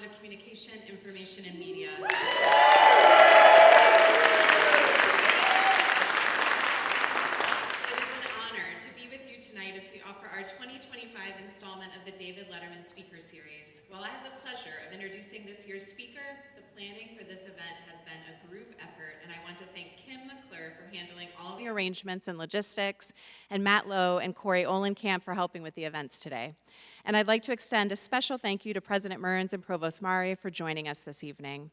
of Communication, Information, and Media. Tonight as we offer our 2025 installment of the David Letterman Speaker Series. While I have the pleasure of introducing this year's speaker, the planning for this event has been a group effort, and I want to thank Kim McClure for handling all the arrangements and logistics, and Matt Lowe and Corey Olenkamp for helping with the events today. And I'd like to extend a special thank you to President Mearns and Provost Mari for joining us this evening.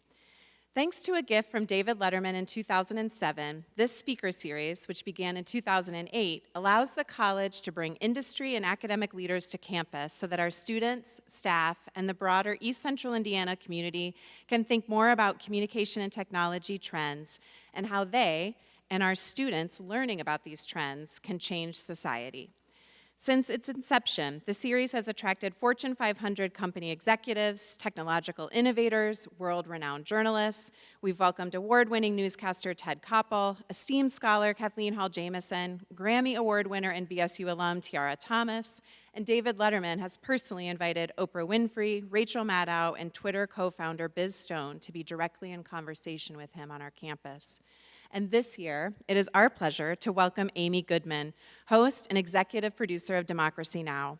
Thanks to a gift from David Letterman in 2007, this speaker series, which began in 2008, allows the college to bring industry and academic leaders to campus so that our students, staff, and the broader East Central Indiana community can think more about communication and technology trends and how they and our students learning about these trends can change society. Since its inception, the series has attracted Fortune 500 company executives, technological innovators, world-renowned journalists. We've welcomed award-winning newscaster Ted Koppel, esteemed scholar Kathleen Hall-Jamieson, Grammy Award winner and BSU alum Tiara Thomas, and David Letterman has personally invited Oprah Winfrey, Rachel Maddow, and Twitter co-founder Biz Stone to be directly in conversation with him on our campus. And this year, it is our pleasure to welcome Amy Goodman, host and executive producer of Democracy Now!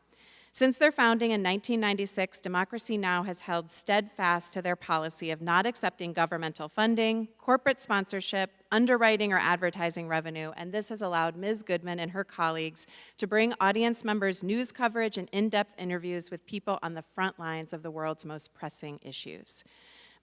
Since their founding in 1996, Democracy Now! Has held steadfast to their policy of not accepting governmental funding, corporate sponsorship, underwriting, or advertising revenue, and this has allowed Ms. Goodman and her colleagues to bring audience members news coverage and in-depth interviews with people on the front lines of the world's most pressing issues.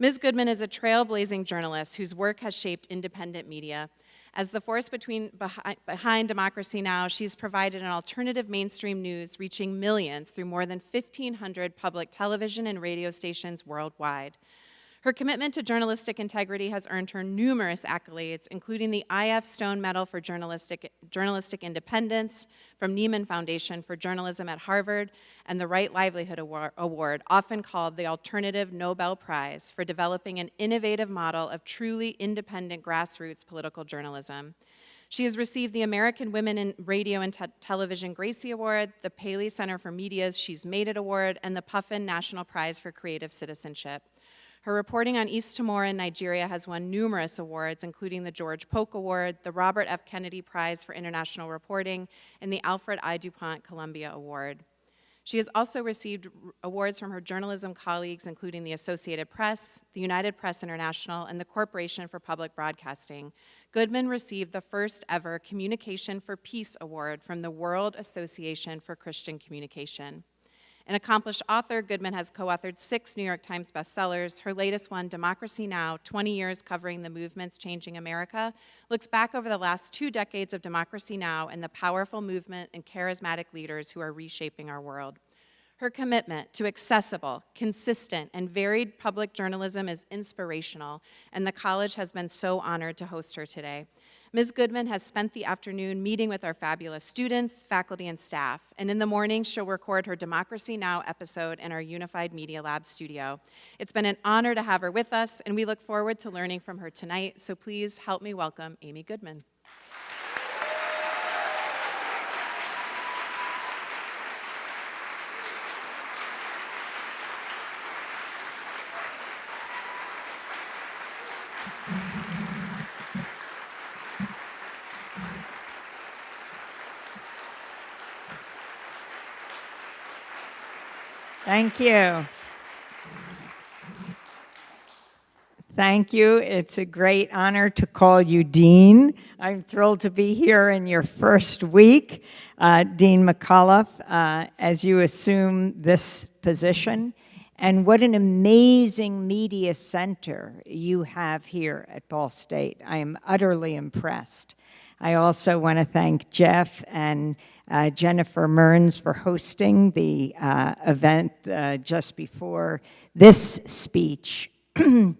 Ms. Goodman is a trailblazing journalist whose work has shaped independent media. As the force behind Democracy Now!, she's provided an alternative mainstream news reaching millions through more than 1,500 public television and radio stations worldwide. Her commitment to journalistic integrity has earned her numerous accolades, including the I.F. Stone Medal for Journalistic Independence from Nieman Foundation for Journalism at Harvard, and the Right Livelihood Award, often called the Alternative Nobel Prize, for developing an innovative model of truly independent grassroots political journalism. She has received the American Women in Radio and Television Gracie Award, the Paley Center for Media's She's Made It Award, and the Puffin National Prize for Creative Citizenship. Her reporting on East Timor and Nigeria has won numerous awards, including the George Polk Award, the Robert F. Kennedy Prize for International Reporting, and the Alfred I. DuPont Columbia Award. She has also received awards from her journalism colleagues, including the Associated Press, the United Press International, and the Corporation for Public Broadcasting. Goodman received the first ever Communication for Peace Award from the World Association for Christian Communication. An accomplished author, Goodman has co-authored 6 New York Times bestsellers. Her latest one, Democracy Now!, 20 Years Covering the Movements Changing America, looks back over the last 2 decades of Democracy Now! And the powerful movement and charismatic leaders who are reshaping our world. Her commitment to accessible, consistent, and varied public journalism is inspirational, and the college has been so honored to host her today. Ms. Goodman has spent the afternoon meeting with our fabulous students, faculty, and staff, and in the morning she'll record her Democracy Now! Episode in our Unified Media Lab studio. It's been an honor to have her with us, and we look forward to learning from her tonight, so please help me welcome Amy Goodman. Thank you. Thank you. It's a great honor to call you Dean. I'm thrilled to be here in your first week, Dean McAuliffe, as you assume this position. And what an amazing media center you have here at Ball State. I am utterly impressed. I also want to thank Jeff and Jennifer Mearns for hosting the event just before this speech. I'm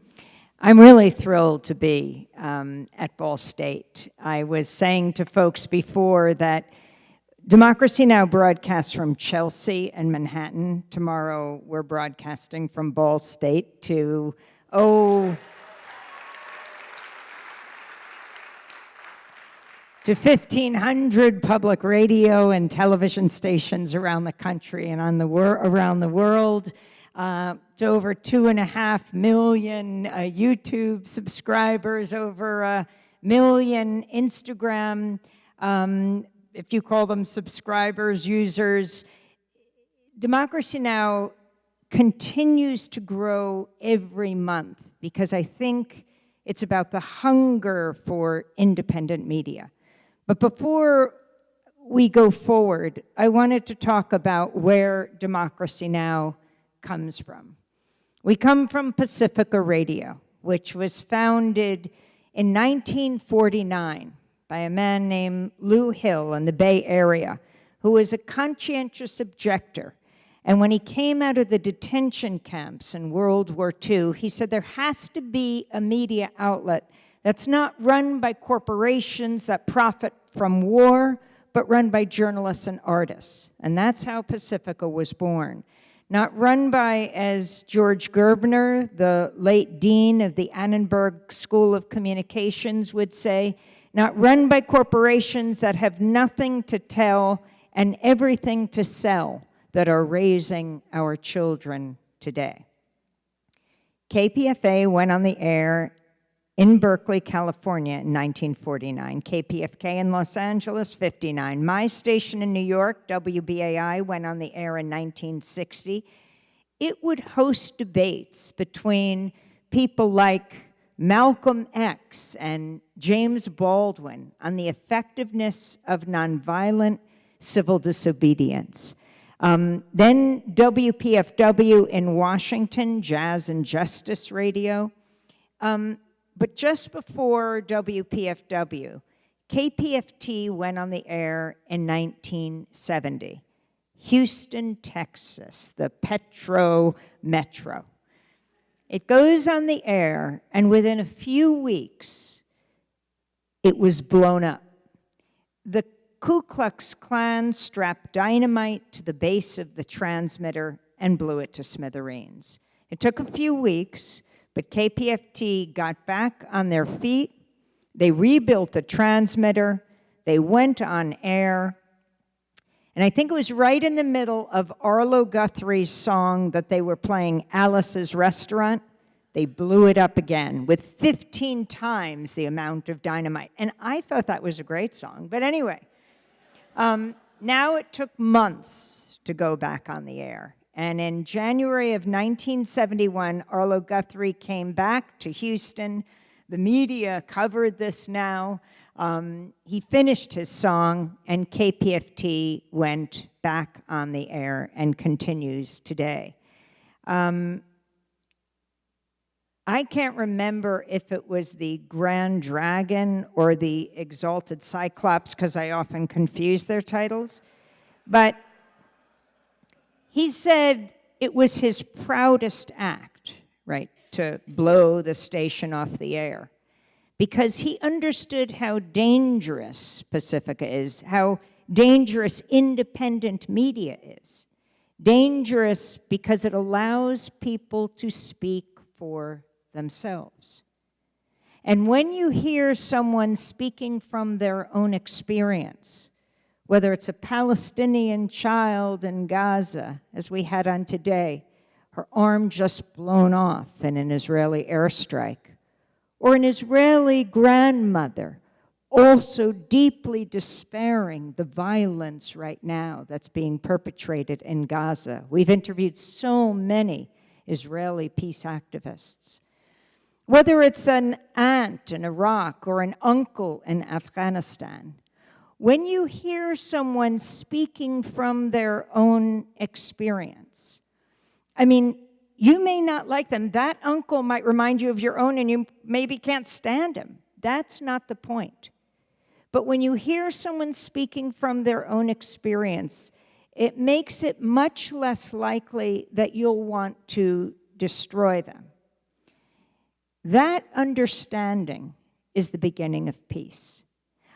really thrilled to be at Ball State. I was saying to folks before that Democracy Now! Broadcasts from Chelsea and Manhattan. Tomorrow we're broadcasting from Ball State to, to 1,500 public radio and television stations around the country and around the world. to over 2.5 million YouTube subscribers, over 1 million Instagram, if you call them subscribers, users. Democracy Now! Continues to grow every month because I think it's about the hunger for independent media. But before we go forward, I wanted to talk about where Democracy Now! Comes from. We come from Pacifica Radio, which was founded in 1949 by a man named Lou Hill in the Bay Area, who was a conscientious objector. And when he came out of the detention camps in World War II, he said there has to be a media outlet that's not run by corporations that profit from war, but run by journalists and artists. And that's how Pacifica was born. Not run by, as George Gerbner, the late dean of the Annenberg School of Communications would say, not run by corporations that have nothing to tell and everything to sell, that are raising our children today. KPFA went on the air in Berkeley, California in 1949, KPFK in Los Angeles, 59. My station in New York, WBAI, went on the air in 1960. It would host debates between people like Malcolm X and James Baldwin on the effectiveness of nonviolent civil disobedience. Then WPFW in Washington, Jazz and Justice Radio. But just before WPFW, KPFT went on the air in 1970. Houston, Texas, the Petro Metro. It goes on the air, and within a few weeks, it was blown up. The Ku Klux Klan strapped dynamite to the base of the transmitter and blew it to smithereens. It took a few weeks, but KPFT got back on their feet. They rebuilt the transmitter. They went on air. And I think it was right in the middle of Arlo Guthrie's song that they were playing, Alice's Restaurant. They blew it up again with 15 times the amount of dynamite. And I thought that was a great song. But anyway, now it took months to go back on the air. And in January of 1971, Arlo Guthrie came back to Houston. The media covered this now. He finished his song, and KPFT went back on the air and continues today. I can't remember if it was the Grand Dragon or the Exalted Cyclops, because I often confuse their titles. But he said it was his proudest act, right, to blow the station off the air, because he understood how dangerous Pacifica is, how dangerous independent media is. Dangerous because it allows people to speak for themselves. And when you hear someone speaking from their own experience, whether it's a Palestinian child in Gaza, as we had on today, her arm just blown off in an Israeli airstrike, or an Israeli grandmother also deeply despairing the violence right now that's being perpetrated in Gaza. We've interviewed so many Israeli peace activists. Whether it's an aunt in Iraq or an uncle in Afghanistan, when you hear someone speaking from their own experience, I mean, you may not like them. That uncle might remind you of your own, and you maybe can't stand him. That's not the point. But when you hear someone speaking from their own experience, it makes it much less likely that you'll want to destroy them. That understanding is the beginning of peace.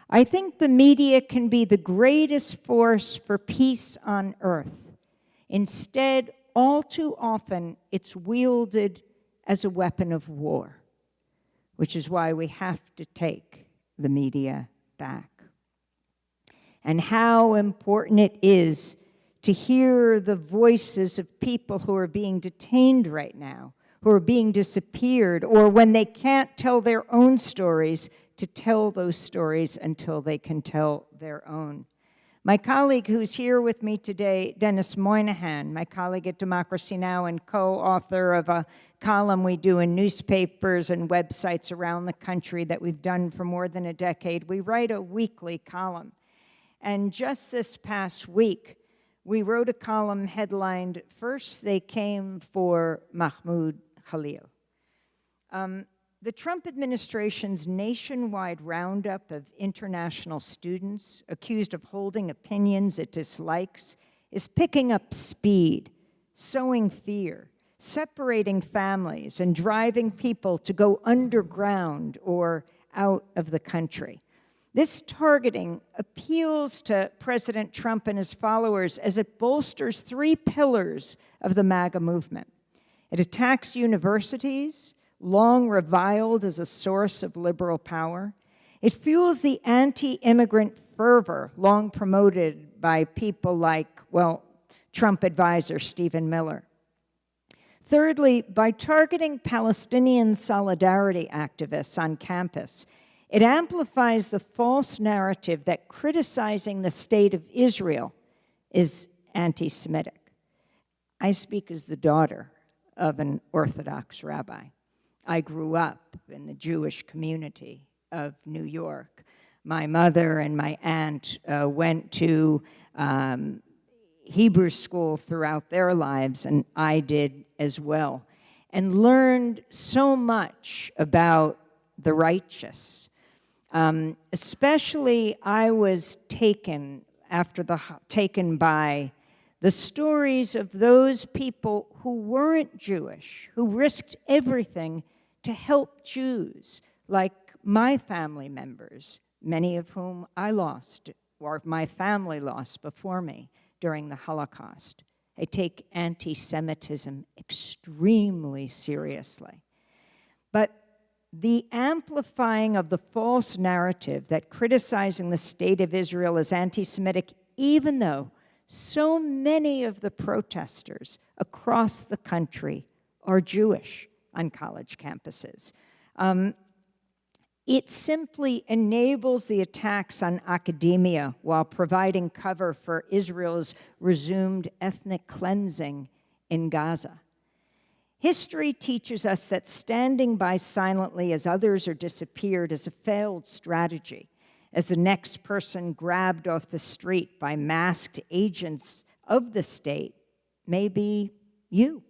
I think the media can be the greatest force for peace on earth. Instead, all too often, it's wielded as a weapon of war, which is why we have to take the media back. And how important it is to hear the voices of people who are being detained right now, who are being disappeared, or when they can't tell their own stories, to tell those stories until they can tell their own. My colleague who's here with me today, Dennis Moynihan, my colleague at Democracy Now! And co-author of a column we do in newspapers and websites around the country that we've done for more than a decade. We write a weekly column. And just this past week, we wrote a column headlined, "First They Came for Mahmoud Khalil." The Trump administration's nationwide roundup of international students accused of holding opinions it dislikes is picking up speed, sowing fear, separating families, and driving people to go underground or out of the country. This targeting appeals to President Trump and his followers as it bolsters three pillars of the MAGA movement. It attacks universities, long reviled as a source of liberal power. It fuels the anti-immigrant fervor long promoted by people like, well, Trump advisor Stephen Miller. Thirdly, by targeting Palestinian solidarity activists on campus, it amplifies the false narrative that criticizing the state of Israel is anti-Semitic. I speak as the daughter of an Orthodox rabbi. I grew up in the Jewish community of New York. My mother and my aunt went to Hebrew school throughout their lives, and I did as well, and learned so much about the righteous. Especially, I was taken by the stories of those people who weren't Jewish, who risked everything to help Jews, like my family members, many of whom I lost, or my family lost before me during the Holocaust. I take anti-Semitism extremely seriously. But the amplifying of the false narrative that criticizing the state of Israel is anti-Semitic, even though so many of the protesters across the country are Jewish on college campuses. It simply enables the attacks on academia while providing cover for Israel's resumed ethnic cleansing in Gaza. History teaches us that standing by silently as others are disappeared is a failed strategy, as the next person grabbed off the street by masked agents of the state may be you.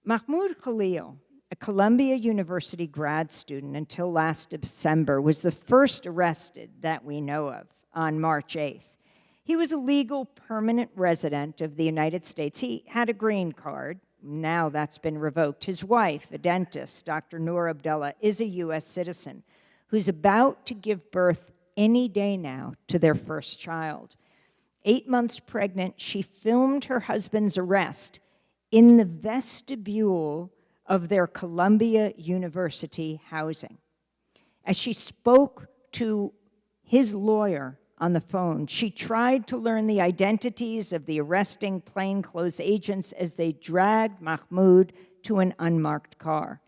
Mahmoud Khalil, a Columbia University grad student until last December, was the first arrested that we know of on March 8th. He was a legal permanent resident of the United States. He had a green card. Now that's been revoked. His wife, a dentist, Dr. Noor Abdullah, is a U.S. citizen who's about to give birth any day now to their first child. 8 months pregnant, she filmed her husband's arrest in the vestibule of their Columbia University housing. As she spoke to his lawyer on the phone, she tried to learn the identities of the arresting plainclothes agents as they dragged Mahmoud to an unmarked car.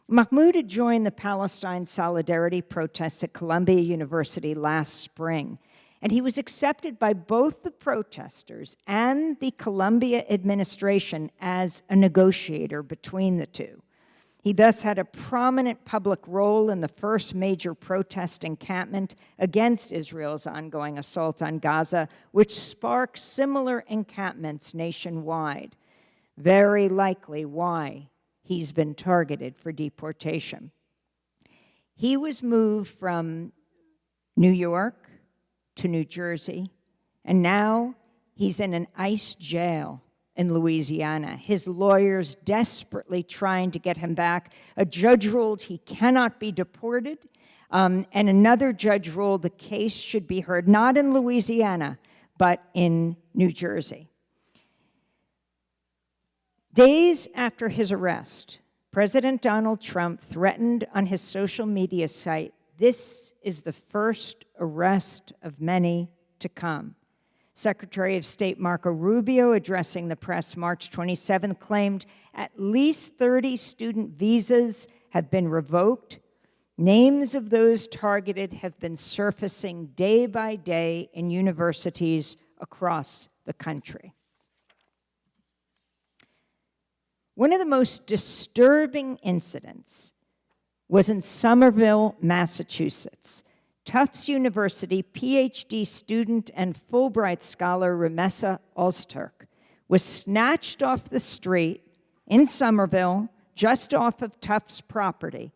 Mahmoud had joined the Palestine Solidarity protests at Columbia University last spring, and he was accepted by both the protesters and the Columbia administration as a negotiator between the two. He thus had a prominent public role in the first major protest encampment against Israel's ongoing assault on Gaza, which sparked similar encampments nationwide. Very likely why he's been targeted for deportation. He was moved from New York to New Jersey, and now he's in an ICE jail in Louisiana. His lawyers desperately trying to get him back. A judge ruled he cannot be deported, and another judge ruled the case should be heard not in Louisiana, but in New Jersey. Days after his arrest, President Donald Trump threatened on his social media site, "This is the first arrest of many to come," Secretary of State Marco Rubio, addressing the press March 27, claimed at least 30 student visas have been revoked. Names of those targeted have been surfacing day by day in universities across the country. One of the most disturbing incidents was in Somerville, Massachusetts. Tufts University PhD student and Fulbright scholar Ramessa Ozturk was snatched off the street in Somerville, just off of Tufts property,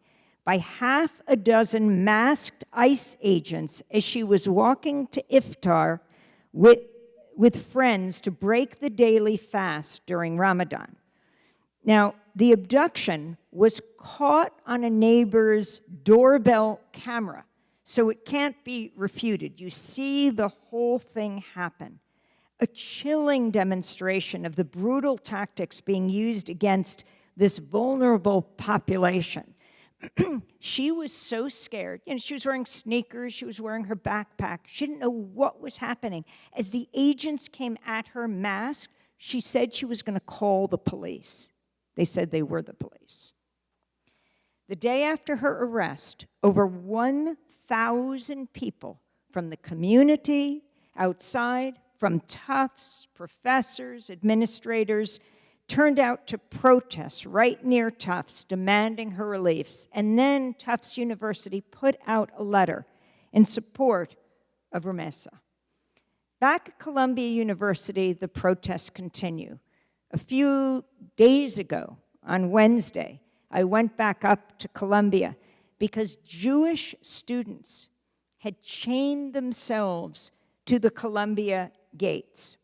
by half a dozen masked ICE agents as she was walking to iftar with friends to break the daily fast during Ramadan. Now, the abduction was caught on a neighbor's doorbell camera, so it can't be refuted. You see the whole thing happen. A chilling demonstration of the brutal tactics being used against this vulnerable population. She was so scared. You know, she was wearing sneakers, she was wearing her backpack. She didn't know what was happening. As the agents came at her masked, she said she was going to call the police. They said they were the police. The day after her arrest, over 1,000 people from the community, outside, from Tufts, professors, administrators, turned out to protest right near Tufts, demanding her release. And then Tufts University put out a letter in support of Ramessa. Back at Columbia University, the protests continue. A few days ago, on Wednesday, I went back up to Columbia because Jewish students had chained themselves to the Columbia gates.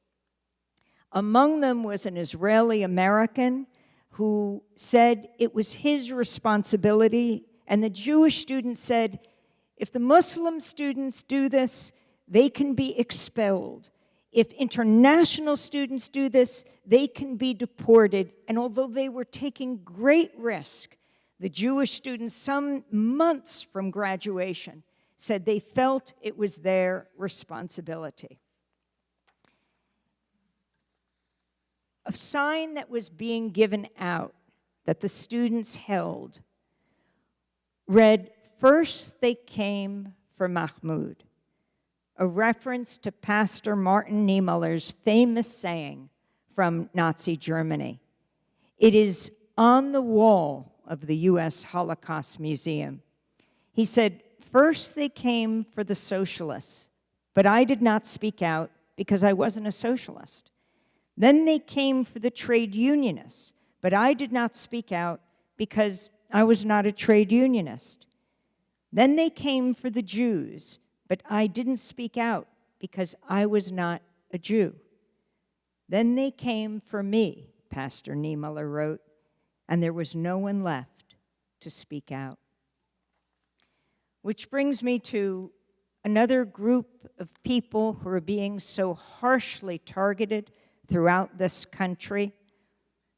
Among them was an Israeli American who said it was his responsibility, and the Jewish student said, if the Muslim students do this, they can be expelled. If international students do this, they can be deported. And although they were taking great risk, the Jewish students, some months from graduation, said they felt it was their responsibility. A sign that was being given out that the students held read, "First they came for Mahmoud," a reference to Pastor Martin Niemöller's famous saying from Nazi Germany. It is on the wall of the U.S. Holocaust Museum. He said, "First they came for the socialists, but I did not speak out because I wasn't a socialist. Then they came for the trade unionists, but I did not speak out because I was not a trade unionist. Then they came for the Jews, but I didn't speak out because I was not a Jew. Then they came for me," Pastor Niemöller wrote, "and there was no one left to speak out." Which brings me to another group of people who are being so harshly targeted throughout this country,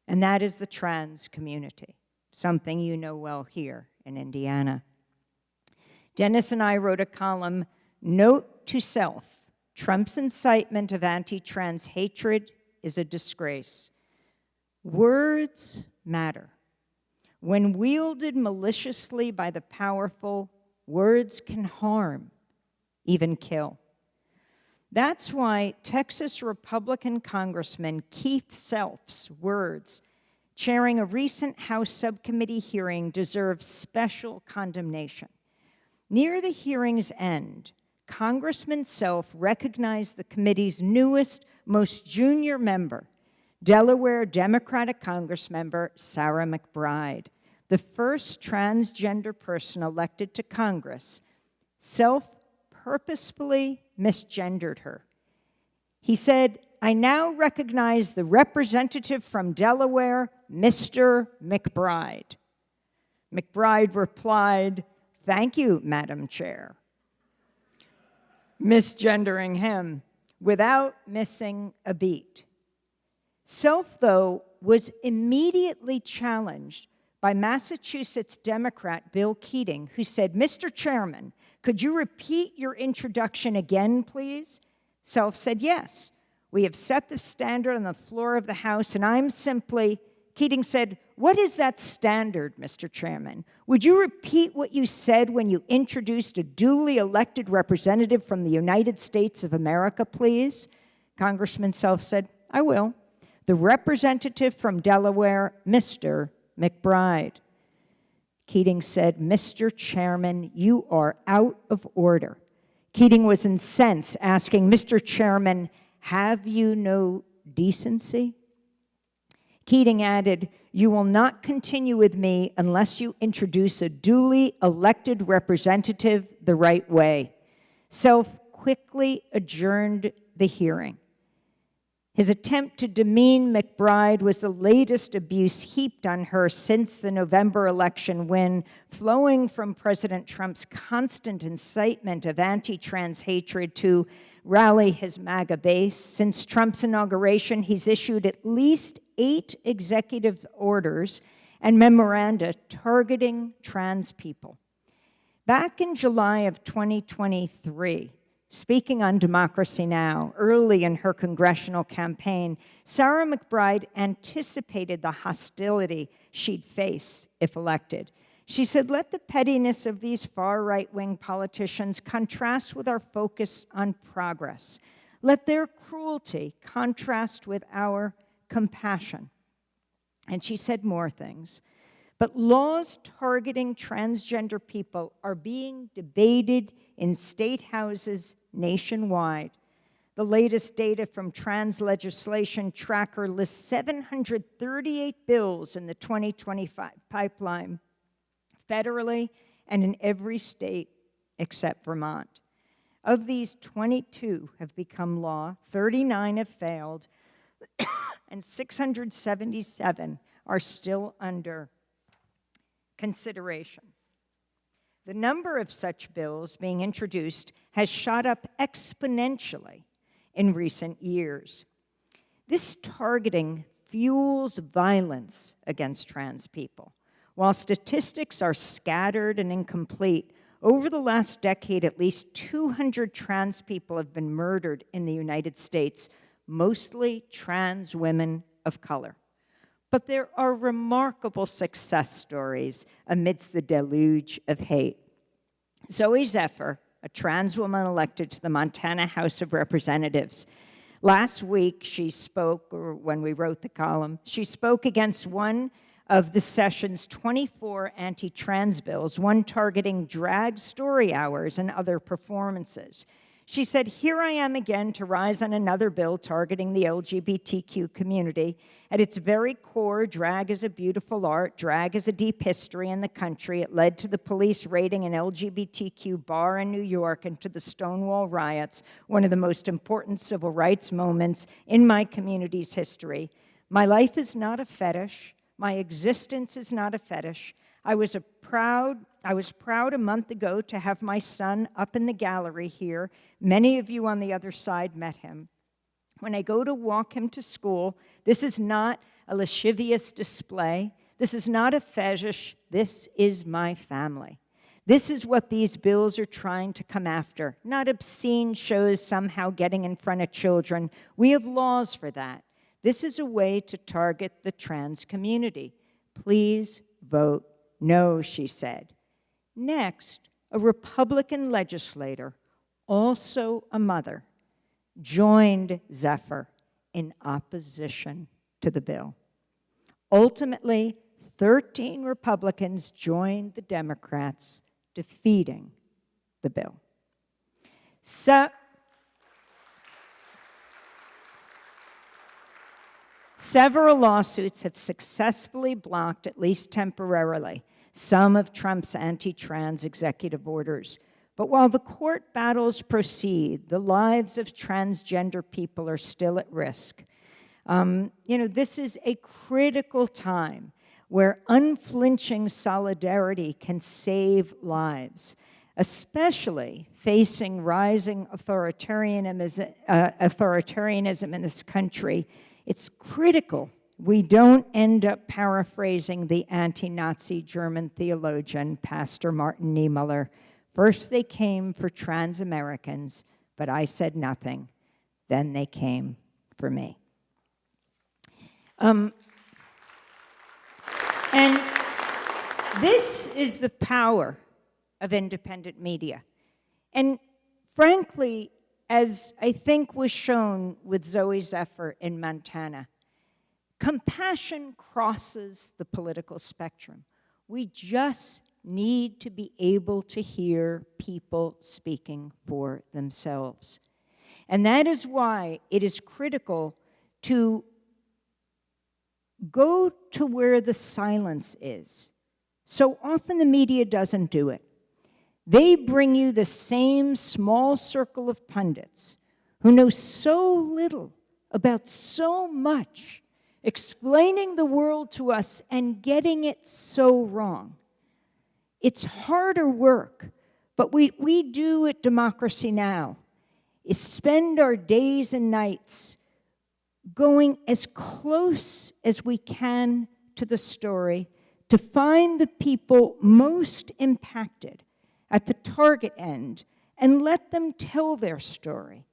and that is the trans community, something you know well here in Indiana. Dennis and I wrote a column, "Note to Self, Trump's incitement of anti-trans hatred is a disgrace. Words matter. When wielded maliciously by the powerful, words can harm, even kill. That's why Texas Republican Congressman Keith Self's words, chairing a recent House subcommittee hearing, deserve special condemnation. Near the hearing's end, Congressman Self recognized the committee's newest, most junior member, Delaware Democratic Congressmember Sarah McBride, the first transgender person elected to Congress. Self purposefully misgendered her. He said, "I now recognize the representative from Delaware, Mr. McBride." McBride replied, "Thank you, Madam Chair," misgendering him without missing a beat. Self, though, was immediately challenged by Massachusetts Democrat Bill Keating, who said, "Mr. Chairman, could you repeat your introduction again, please?" Self said, yes, we have set the standard on the floor of the House, and I'm simply, Keating said, what is that standard, Mr. Chairman? Would you repeat what you said when you introduced a duly elected representative from the United States of America, please? Congressman Self said, I will. The representative from Delaware, Mr. McBride. Keating said, Mr. Chairman, you are out of order. Keating was incensed, asking, Mr. Chairman, have you no decency? Keating added, you will not continue with me unless you introduce a duly elected representative the right way. Self quickly adjourned the hearing. His attempt to demean McBride was the latest abuse heaped on her since the November election win, flowing from President Trump's constant incitement of anti-trans hatred to rally his MAGA base. Since Trump's inauguration, he's issued at least 8 executive orders and memoranda targeting trans people. Back in July of 2023, speaking on Democracy Now! Early in her congressional campaign, Sarah McBride anticipated the hostility she'd face if elected. She said, let the pettiness of these far right-wing politicians contrast with our focus on progress. Let their cruelty contrast with our compassion. And she said more things. But laws targeting transgender people are being debated in state houses nationwide. The latest data from Trans Legislation Tracker lists 738 bills in the 2025 pipeline, federally and in every state except Vermont. Of these, 22 have become law, 39 have failed, and 677 are still under consideration. The number of such bills being introduced has shot up exponentially in recent years. This targeting fuels violence against trans people. While statistics are scattered and incomplete, over the last decade, at least 200 trans people have been murdered in the United States, mostly trans women of color. But there are remarkable success stories amidst the deluge of hate. Zoe Zephyr, a trans woman elected to the Montana House of Representatives, last week she spoke, or when we wrote the column, she spoke against one of the session's 24 anti-trans bills, one targeting drag story hours and other performances. She said, here I am again to rise on another bill targeting the LGBTQ community. At its very core, drag is a beautiful art. Drag is a deep history in the country. It led to the police raiding an LGBTQ bar in New York and to the Stonewall riots, one of the most important civil rights moments in my community's history. My life is not a fetish. My existence is not a fetish. I was proud a month ago to have my son up in the gallery here. Many of you on the other side met him. When I go to walk him to school, this is not a lascivious display. This is not a fetish. This is my family. This is what these bills are trying to come after, not obscene shows somehow getting in front of children. We have laws for that. This is a way to target the trans community. Please vote no, she said. Next, a Republican legislator, also a mother, joined Zephyr in opposition to the bill. Ultimately, 13 Republicans joined the Democrats, defeating the bill. Several lawsuits have successfully blocked, at least temporarily, some of Trump's anti-trans executive orders. But while the court battles proceed, the lives of transgender people are still at risk. This is a critical time where unflinching solidarity can save lives, especially facing rising authoritarianism in this country. It's critical we don't end up paraphrasing the anti-Nazi German theologian, Pastor Martin Niemöller. First they came for trans Americans, but I said nothing. then they came for me. And this is the power of independent media. And frankly, as I think was shown with Zoe's effort in Montana, compassion crosses the political spectrum. We just need to be able to hear people speaking for themselves. And that is why it is critical to go to where the silence is. So often the media doesn't do it. They bring you the same small circle of pundits who know so little about so much, explaining the world to us and getting it so wrong. It's harder work, but we do at Democracy Now! Is spend our days and nights going as close as we can to the story to find the people most impacted at the target end and let them tell their story.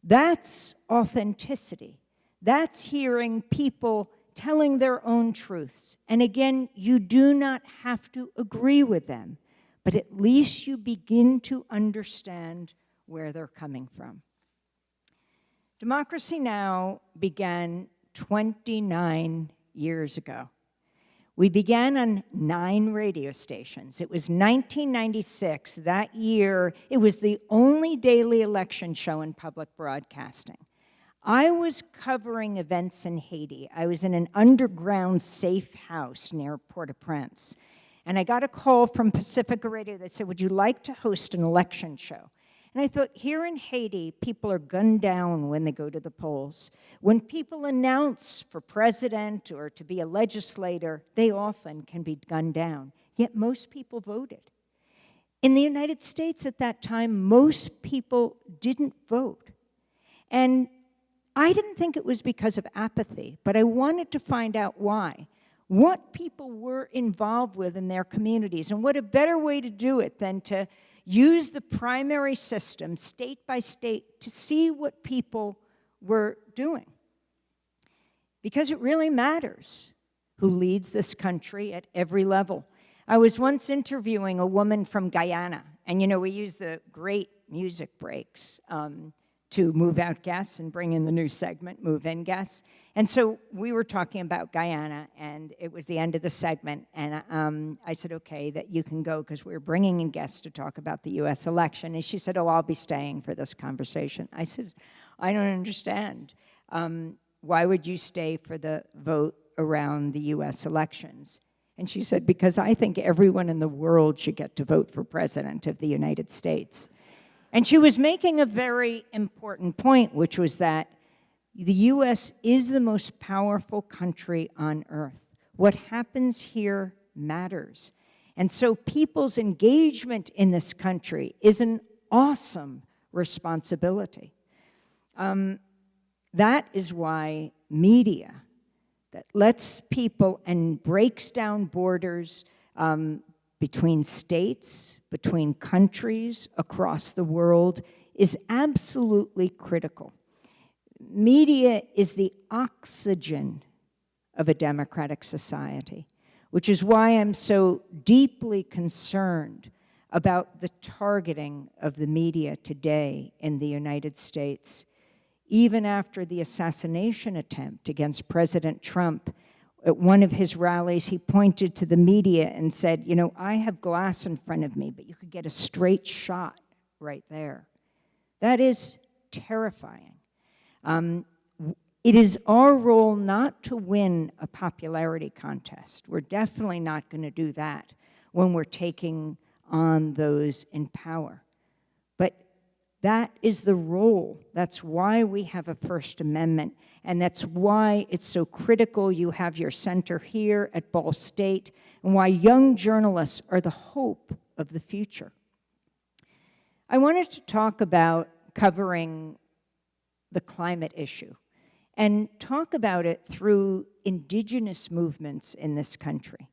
That's authenticity. That's hearing people telling their own truths. And again, you do not have to agree with them, but at least you begin to understand where they're coming from. Democracy Now! Began 29 years ago. We began on 9 radio stations. It was 1996. That year, it was the only daily election show in public broadcasting. I was covering events in Haiti. I was in an underground safe house near Port-au-Prince. And I got a call from Pacifica Radio that said, would you like to host an election show? And I thought, here in Haiti, people are gunned down when they go to the polls. When people announce for president or to be a legislator, they often can be gunned down. Yet most people voted. In the United States at that time, most people didn't vote. And I didn't think it was because of apathy, but I wanted to find out why. What people were involved with in their communities, and what a better way to do it than to use the primary system, state by state, to see what people were doing. Because it really matters who leads this country at every level. I was once interviewing a woman from Guyana, and you know, we use the great music breaks to move out guests and bring in the new segment, move in guests. And so we were talking about Guyana, and it was the end of the segment, and I said, okay, that you can go, because we were bringing in guests to talk about the US election. And she said, oh, I'll be staying for this conversation. I said, I don't understand. Why would you stay for the vote around the US elections? And she said, because I think everyone in the world should get to vote for president of the United States. And she was making a very important point, which was that the US is the most powerful country on earth. What happens here matters. And so people's engagement in this country is an awesome responsibility. That is why media that lets people and breaks down borders between states, between countries across the world, is absolutely critical. Media is the oxygen of a democratic society, which is why I'm so deeply concerned about the targeting of the media today in the United States. Even after the assassination attempt against President Trump, at one of his rallies, he pointed to the media and said, you know, I have glass in front of me, but you could get a straight shot right there. That is terrifying. It is our role not to win a popularity contest. We're definitely not going to do that when we're taking on those in power. But that is the role. That's why we have a First Amendment, and that's why it's so critical you have your center here at Ball State, and why young journalists are the hope of the future. I wanted to talk about covering the climate issue and talk about it through indigenous movements in this country.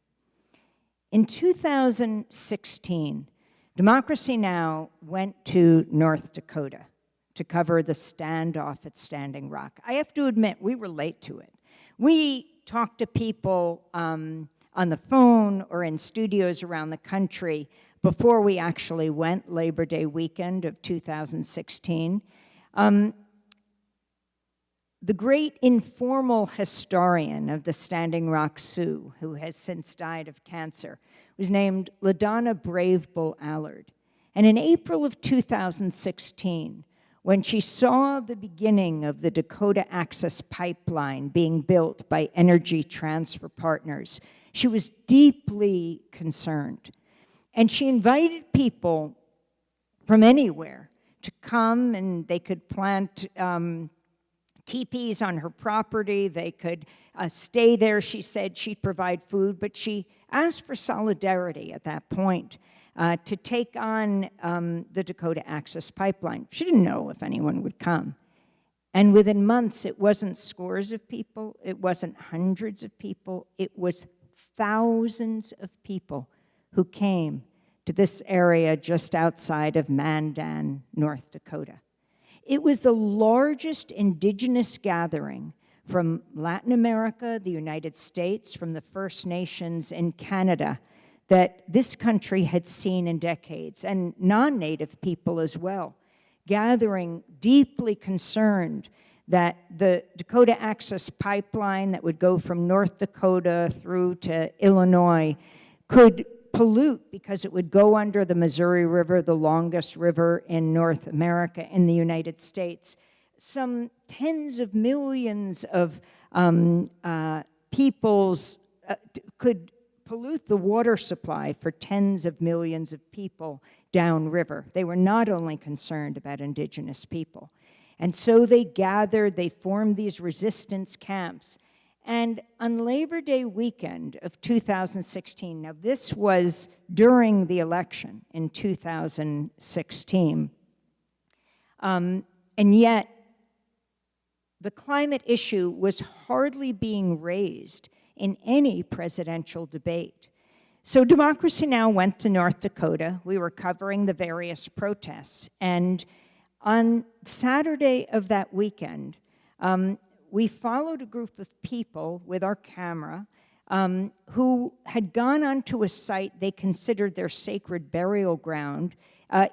In 2016, Democracy Now! Went to North Dakota to cover the standoff at Standing Rock. I have to admit, we relate to it. We talk to people on the phone or in studios around the country before we actually went Labor Day weekend of 2016. The great informal historian of the Standing Rock Sioux, who has since died of cancer, was named LaDonna Brave Bull Allard. And in April of 2016, when she saw the beginning of the Dakota Access Pipeline being built by Energy Transfer Partners, she was deeply concerned. And she invited people from anywhere to come, and they could plant teepees on her property. They could stay there. She said she'd provide food, but she asked for solidarity at that point to take on the Dakota Access Pipeline. She didn't know if anyone would come. And within months, it wasn't scores of people, it wasn't hundreds of people, it was thousands of people who came to this area just outside of Mandan, North Dakota. It was the largest indigenous gathering from Latin America, the United States, from the First Nations in Canada that this country had seen in decades, and non-Native people as well, gathering deeply concerned that the Dakota Access Pipeline that would go from North Dakota through to Illinois could pollute because it would go under the Missouri River, the longest river in North America, in the United States. Some tens of millions of peoples could pollute the water supply for tens of millions of people downriver. They were not only concerned about indigenous people. And so they gathered, they formed these resistance camps. And on Labor Day weekend of 2016, now this was during the election in 2016, and yet the climate issue was hardly being raised in any presidential debate. So Democracy Now! Went to North Dakota. We were covering the various protests. And on Saturday of that weekend, we followed a group of people with our camera who had gone onto a site they considered their sacred burial ground.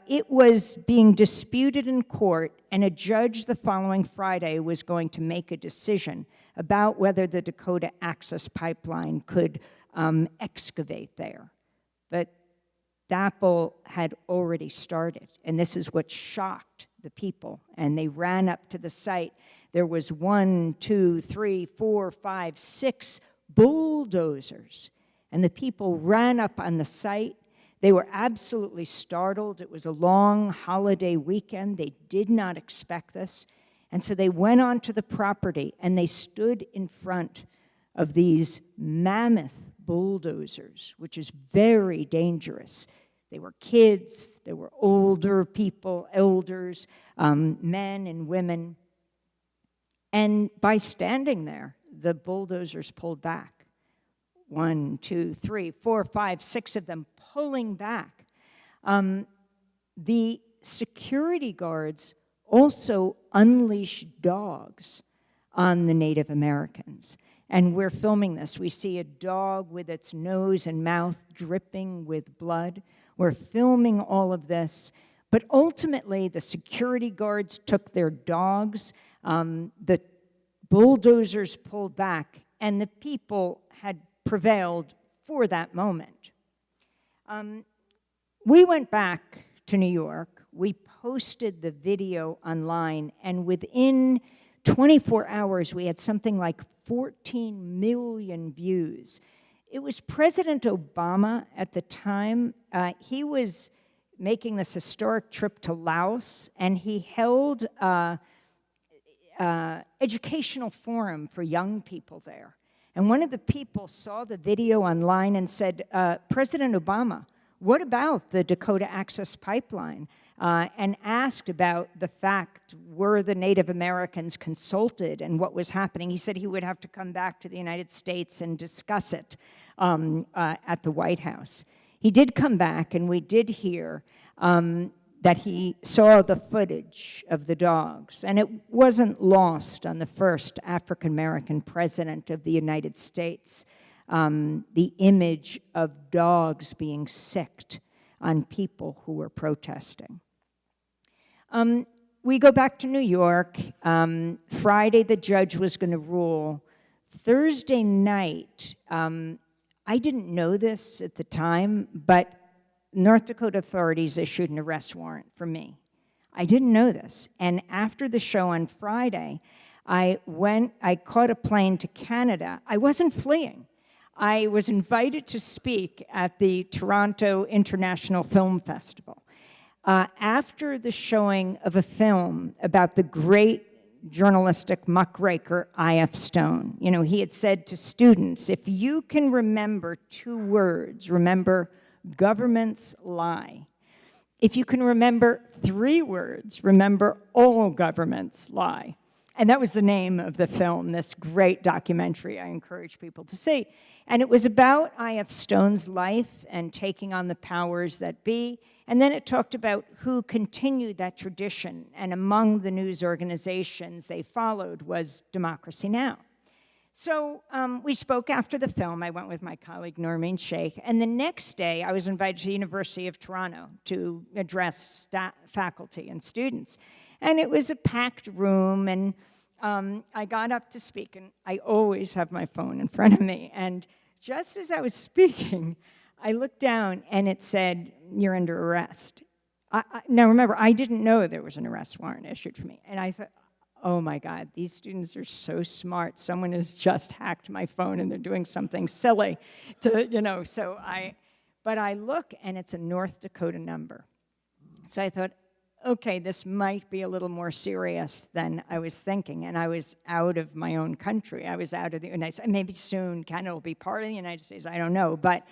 It was being disputed in court, and a judge the following Friday was going to make a decision about whether the Dakota Access Pipeline could excavate there. But DAPL had already started, and this is what shocked the people, and they ran up to the site. There was 1, 2, 3, 4, 5, 6 bulldozers, and the people ran up on the site. They were absolutely startled. It was a long holiday weekend. They did not expect this, and so they went onto the property, and they stood in front of these mammoth bulldozers, which is very dangerous. They were kids, they were older people, elders, men and women. And by standing there, the bulldozers pulled back. 1, 2, 3, 4, 5, 6 of them pulling back. The security guards also unleashed dogs on the Native Americans. And we're filming this. We see a dog with its nose and mouth dripping with blood. We're filming all of this. But ultimately, the security guards took their dogs. The bulldozers pulled back, and the people had prevailed for that moment. We went back to New York. We posted the video online, and within 24 hours, we had something like 14 million views. It was President Obama at the time. He was making this historic trip to Laos, and he held an educational forum for young people there. And one of the people saw the video online and said, President Obama, what about the Dakota Access Pipeline? And asked about the fact, were the Native Americans consulted and what was happening? He said he would have to come back to the United States and discuss it at the White House. He did come back, and we did hear that he saw the footage of the dogs, and it wasn't lost on the first African-American president of the United States, the image of dogs being sicked on people who were protesting. We go back to New York. Friday, the judge was going to rule. Thursday night, I didn't know this at the time, but North Dakota authorities issued an arrest warrant for me. I didn't know this. And after the show on Friday, I caught a plane to Canada. I wasn't fleeing. I was invited to speak at the Toronto International Film Festival. After the showing of a film about the great journalistic muckraker I.F. Stone, you know, he had said to students, if you can remember 2 words, remember governments lie. If you can remember 3 words, remember all governments lie. And that was the name of the film, this great documentary I encourage people to see. And it was about I.F. Stone's life and taking on the powers that be. And then it talked about who continued that tradition. And among the news organizations they followed was Democracy Now! So we spoke after the film. I went with my colleague Noreen Sheikh. And the next day, I was invited to the University of Toronto to address faculty and students. And it was a packed room, and I got up to speak, and I always have my phone in front of me. And just as I was speaking, I looked down, and it said, "You're under arrest." Now remember, I didn't know there was an arrest warrant issued for me. And I thought, oh my God, these students are so smart. Someone has just hacked my phone and they're doing something silly to, you know, but I look and it's a North Dakota number. So I thought, okay, this might be a little more serious than I was thinking. And I was out of my own country. I was out of the United States. Maybe soon Canada will be part of the United States. I don't know. But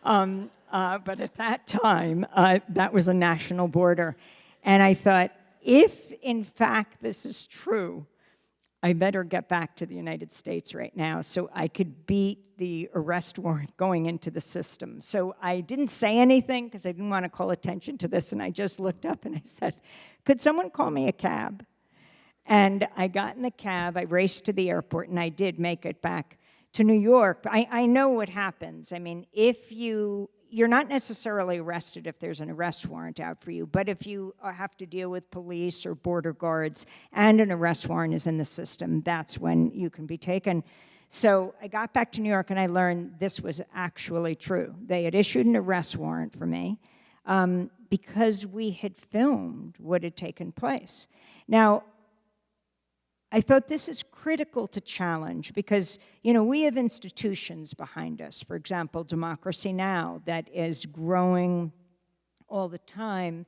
at that time, that was a national border. And I thought, if in fact this is true, I better get back to the United States right now so I could beat the arrest warrant going into the system. So I didn't say anything because I didn't want to call attention to this, and I just looked up and I said, could someone call me a cab? And I got in the cab, I raced to the airport, and I did make it back to New York. I know what happens. I mean, if you're not necessarily arrested if there's an arrest warrant out for you, but if you have to deal with police or border guards and an arrest warrant is in the system, that's when you can be taken. So I got back to New York and I learned this was actually true. They had issued an arrest warrant for me because we had filmed what had taken place. Now, I thought this is critical to challenge because, you know, we have institutions behind us. For example, Democracy Now! That is growing all the time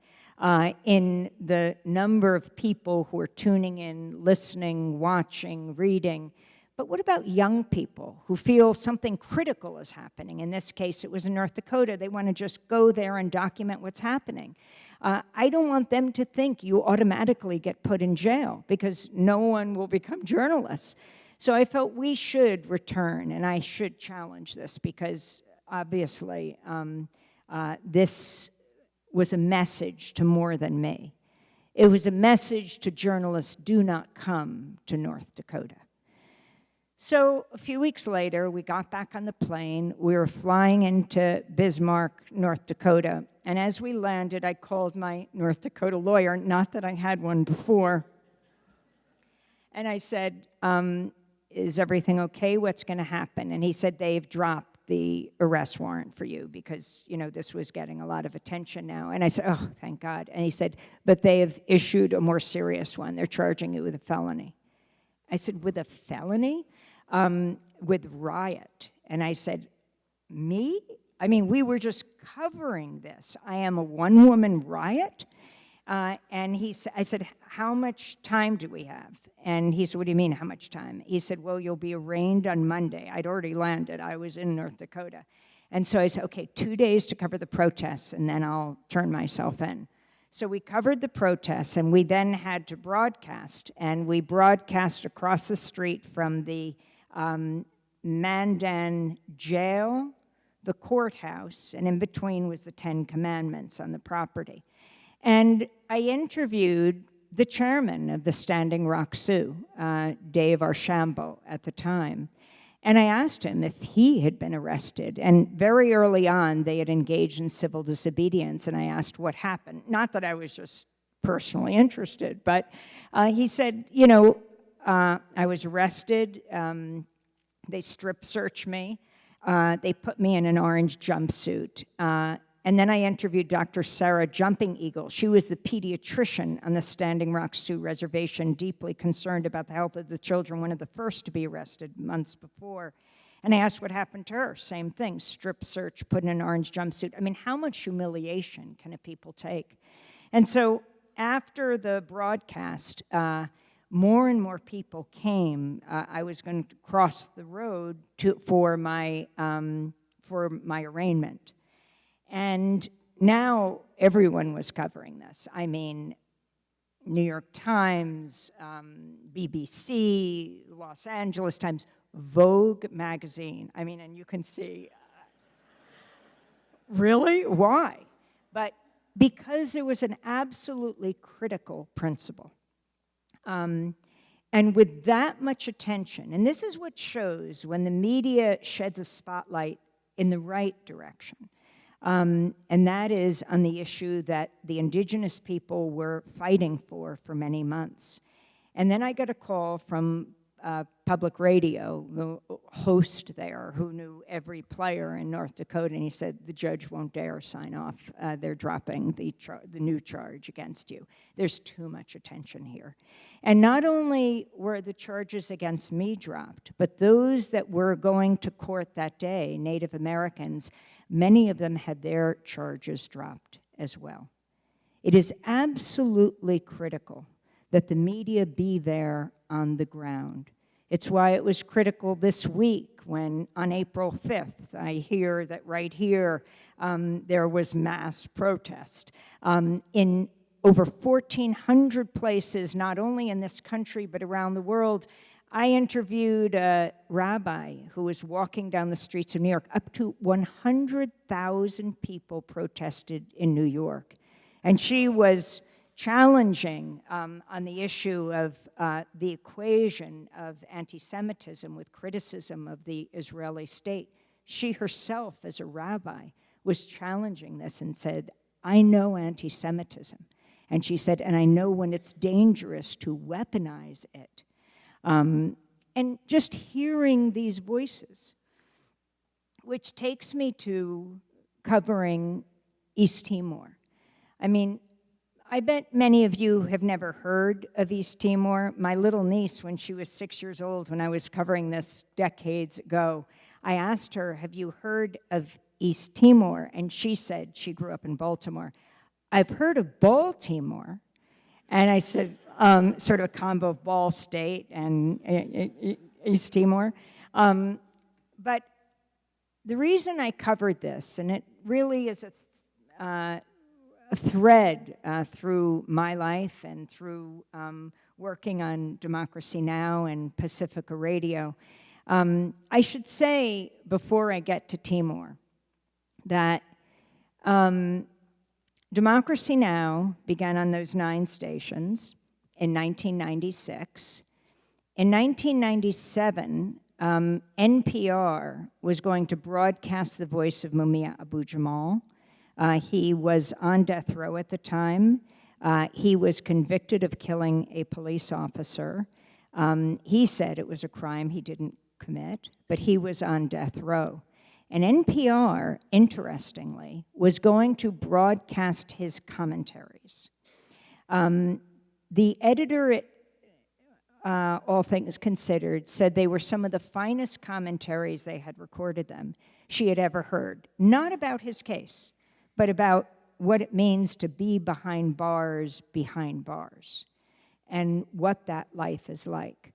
in the number of people who are tuning in, listening, watching, reading. But what about young people who feel something critical is happening? In this case, it was in North Dakota. They want to just go there and document what's happening. I don't want them to think you automatically get put in jail because no one will become journalists. So I felt we should return, and I should challenge this because obviously this was a message to more than me. It was a message to journalists, do not come to North Dakota. So a few weeks later, we got back on the plane. We were flying into Bismarck, North Dakota. And as we landed, I called my North Dakota lawyer, not that I had one before. And I said, is everything okay? What's going to happen? And he said, they've dropped the arrest warrant for you because, you know, this was getting a lot of attention now. And I said, oh, thank God. And he said, but they have issued a more serious one. They're charging you with a felony. I said, with a felony? With riot. And I said, me? I mean, we were just covering this. I am a one-woman riot? And I said, how much time do we have? And he said, what do you mean, how much time? He said, well, you'll be arraigned on Monday. I'd already landed. I was in North Dakota. And so I said, okay, 2 days to cover the protests, and then I'll turn myself in. So we covered the protests, and we then had to broadcast, and we broadcast across the street from the Mandan jail, the courthouse, and in between was the 10 Commandments on the property. And I interviewed the chairman of the Standing Rock Sioux, Dave Archambault, at the time. And I asked him if he had been arrested. And very early on, they had engaged in civil disobedience. And I asked what happened. Not that I was just personally interested, but he said, you know, I was arrested. They strip searched me. They put me in an orange jumpsuit. And then I interviewed Dr. Sarah Jumping Eagle. She was the pediatrician on the Standing Rock Sioux Reservation, deeply concerned about the health of the children, one of the first to be arrested months before. And I asked what happened to her. Same thing, strip search, put in an orange jumpsuit. I mean, how much humiliation can a people take? And so after the broadcast, more and more people came. I was going to cross the road for my arraignment. And now everyone was covering this. I mean, New York Times, BBC, Los Angeles Times, Vogue magazine. I mean, and you can see, really? Why? But because there was an absolutely critical principle. And with that much attention, and this is what shows when the media sheds a spotlight in the right direction. And that is on the issue that the indigenous people were fighting for many months. And then I got a call from public radio, the host there, who knew every player in North Dakota, and he said, the judge won't dare sign off. They're dropping the new charge against you. There's too much attention here. And not only were the charges against me dropped, but those that were going to court that day, Native Americans, many of them had their charges dropped as well. It is absolutely critical that the media be there on the ground. It's why it was critical this week when, on April 5th, I hear that right here there was mass protest. In over 1,400 places, not only in this country but around the world, I interviewed a rabbi who was walking down the streets of New York. Up to 100,000 people protested in New York. And she was challenging on the issue of the equation of anti-Semitism with criticism of the Israeli state. She herself, as a rabbi, was challenging this and said, I know anti-Semitism. And she said, and I know when it's dangerous to weaponize it. And just hearing these voices, which takes me to covering East Timor. I mean, I bet many of you have never heard of East Timor. My little niece, when she was 6 years old, when I was covering this decades ago, I asked her, have you heard of East Timor? And she said, she grew up in Baltimore, I've heard of Baltimore. And I said, sort of a combo of Ball State and East Timor. But the reason I covered this, and it really is a thread through my life and through working on Democracy Now! And Pacifica Radio. I should say, before I get to Timor, that Democracy Now! Began on those 9 stations in 1996. In 1997, NPR was going to broadcast the voice of Mumia Abu-Jamal. He was on death row at the time. He was convicted of killing a police officer. He said it was a crime he didn't commit, but he was on death row. And NPR, interestingly, was going to broadcast his commentaries. The editor at All Things Considered said they were some of the finest commentaries, they had recorded them, she had ever heard. Not about his case, but about what it means to be behind bars, and what that life is like.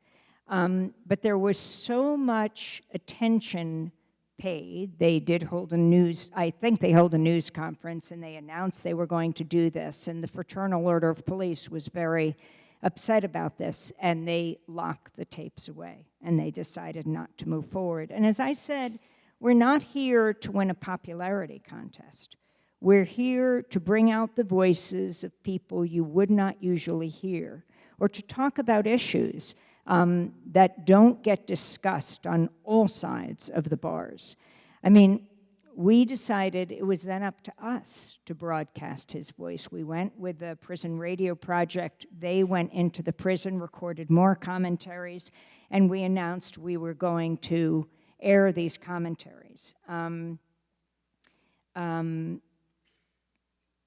But there was so much attention paid. They did hold I think they held a news conference, and they announced they were going to do this, and the Fraternal Order of Police was very upset about this, and they locked the tapes away, and they decided not to move forward. And as I said, we're not here to win a popularity contest. We're here to bring out the voices of people you would not usually hear, or to talk about issues that don't get discussed on all sides of the bars. I mean, we decided it was then up to us to broadcast his voice. We went with the Prison Radio Project. They went into the prison, recorded more commentaries, and we announced we were going to air these commentaries.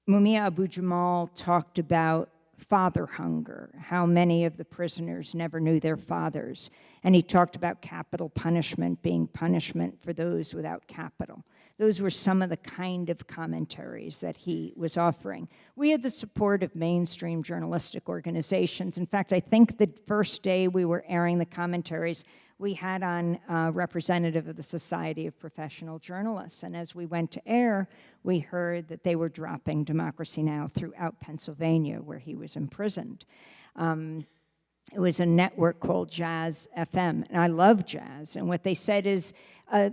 Mumia Abu-Jamal talked about father hunger, how many of the prisoners never knew their fathers. And he talked about capital punishment being punishment for those without capital. Those were some of the kind of commentaries that he was offering. We had the support of mainstream journalistic organizations. In fact, I think the first day we were airing the commentaries, we had on a representative of the Society of Professional Journalists. And as we went to air, we heard that they were dropping Democracy Now! Throughout Pennsylvania, where he was imprisoned. It was a network called Jazz FM, and I love jazz. And what they said is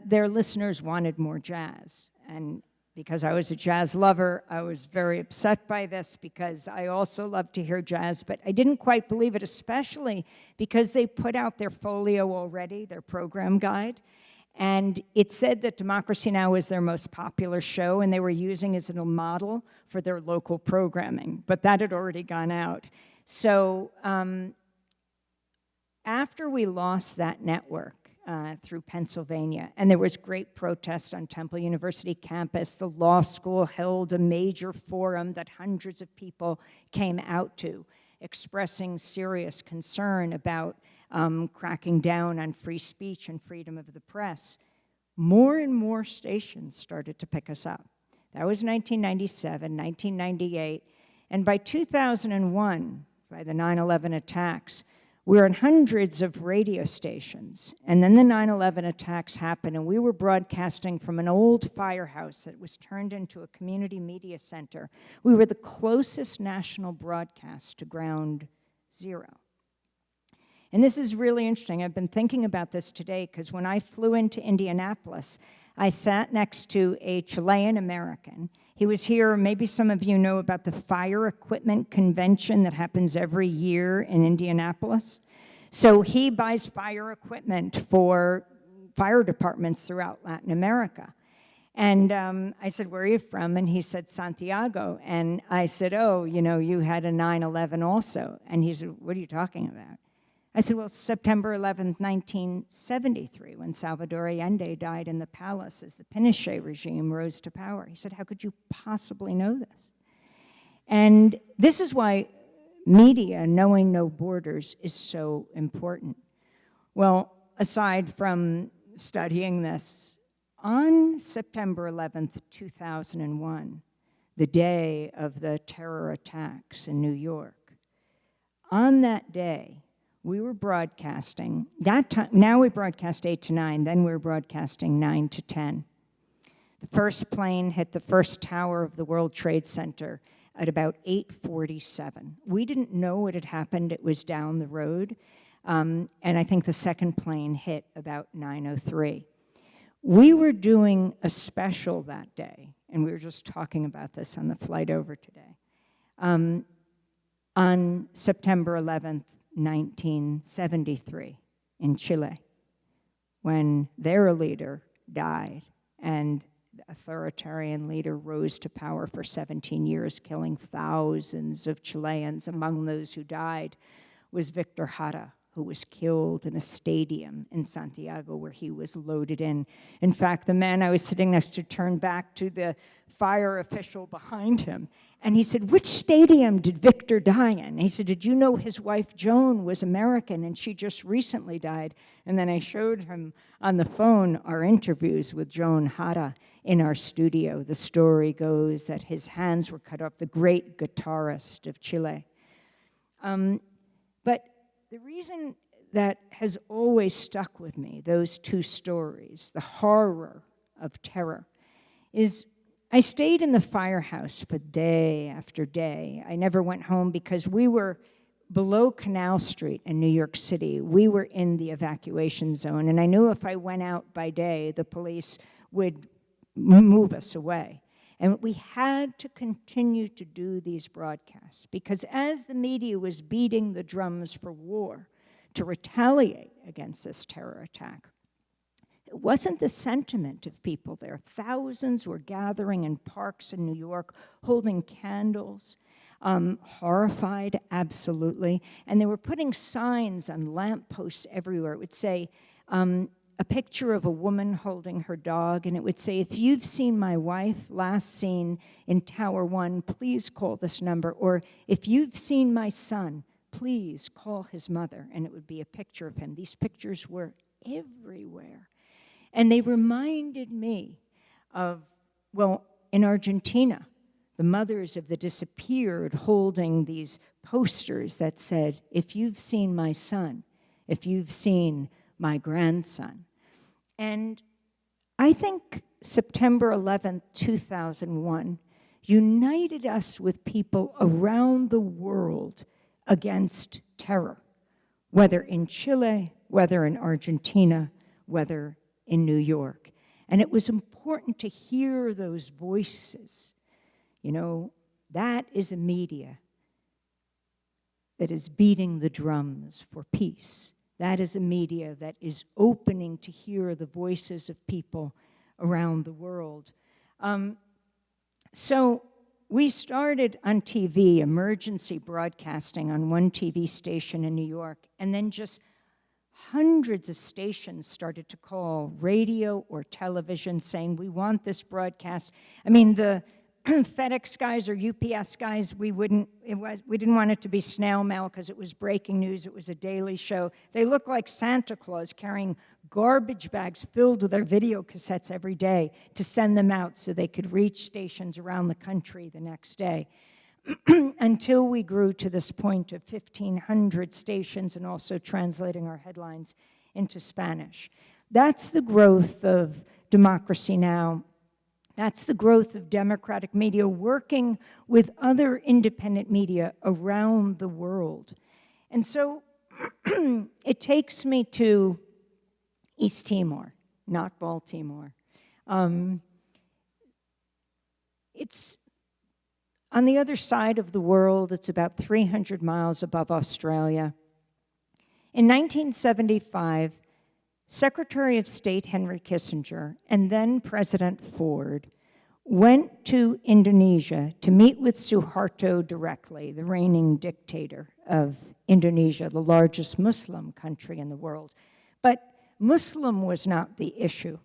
their listeners wanted more jazz. And because I was a jazz lover, I was very upset by this because I also love to hear jazz, but I didn't quite believe it, especially because they put out their folio already, their program guide, and it said that Democracy Now! Was their most popular show, and they were using it as a model for their local programming, but that had already gone out. So after we lost that network, through Pennsylvania, and there was great protest on Temple University campus. The law school held a major forum that hundreds of people came out to, expressing serious concern about cracking down on free speech and freedom of the press. More and more stations started to pick us up. That was 1997, 1998, and by 2001, by the 9/11 attacks, we were in hundreds of radio stations, and then the 9/11 attacks happened, and we were broadcasting from an old firehouse that was turned into a community media center. We were the closest national broadcast to ground zero. And this is really interesting. I've been thinking about this today because when I flew into Indianapolis, I sat next to a Chilean American. He was here, maybe some of you know about the fire equipment convention that happens every year in Indianapolis. So he buys fire equipment for fire departments throughout Latin America. And I said, where are you from? And he said, Santiago. And I said, oh, you know, you had a 9/11 also. And he said, what are you talking about? I said, well, September 11th, 1973, when Salvador Allende died in the palace as the Pinochet regime rose to power. He said, how could you possibly know this? And this is why media, knowing no borders, is so important. Well, aside from studying this, on September 11th, 2001, the day of the terror attacks in New York, on that day, we were broadcasting, that time, now we broadcast 8 to 9, then we were broadcasting 9 to 10. The first plane hit the first tower of the World Trade Center at about 8:47. We didn't know what had happened, it was down the road, and I think the second plane hit about 9:03. We were doing a special that day, and we were just talking about this on the flight over today, on September 11th, 1973 in Chile, when their leader died and the authoritarian leader rose to power for 17 years, killing thousands of Chileans. Among those who died was Victor Jara, who was killed in a stadium in Santiago where he was loaded in. In fact, the man I was sitting next to turned back to the fire official behind him, and he said, which stadium did Victor die in? He said, did you know his wife Joan was American and she just recently died? And then I showed him on the phone our interviews with Joan Jara in our studio. The story goes that his hands were cut off, the great guitarist of Chile. But the reason that has always stuck with me, those two stories, the horror of terror, is I stayed in the firehouse for day after day. I never went home because we were below Canal Street in New York City. We were in the evacuation zone, and I knew if I went out by day, the police would move us away. And we had to continue to do these broadcasts because as the media was beating the drums for war to retaliate against this terror attack, it wasn't the sentiment of people there. Thousands were gathering in parks in New York, holding candles, horrified, absolutely. And they were putting signs on lampposts everywhere. It would say, a picture of a woman holding her dog, and it would say, if you've seen my wife last seen in Tower 1, please call this number. Or if you've seen my son, please call his mother. And it would be a picture of him. These pictures were everywhere. And they reminded me of, well, in Argentina, the mothers of the disappeared holding these posters that said, if you've seen my son, if you've seen my grandson. And I think September 11th, 2001, united us with people around the world against terror, whether in Chile, whether in Argentina, whether in New York. And it was important to hear those voices. You know, that is a media that is beating the drums for peace. That is a media that is opening to hear the voices of people around the world. So we started on TV, emergency broadcasting on one TV station in New York, and then just hundreds of stations started to call radio or television saying, we want this broadcast. I mean, the FedEx guys or UPS guys, we didn't want it to be snail mail because it was breaking news, it was a daily show. They looked like Santa Claus carrying garbage bags filled with their video cassettes every day to send them out so they could reach stations around the country the next day. Until we grew to this point of 1,500 stations and also translating our headlines into Spanish. That's the growth of Democracy Now! That's the growth of democratic media working with other independent media around the world. And so it takes me to East Timor, not Baltimore. It's on the other side of the world. It's about 300 miles above Australia. In 1975, Secretary of State Henry Kissinger and then President Ford went to Indonesia to meet with Suharto directly, the reigning dictator of Indonesia, the largest Muslim country in the world. But Muslim was not the issue.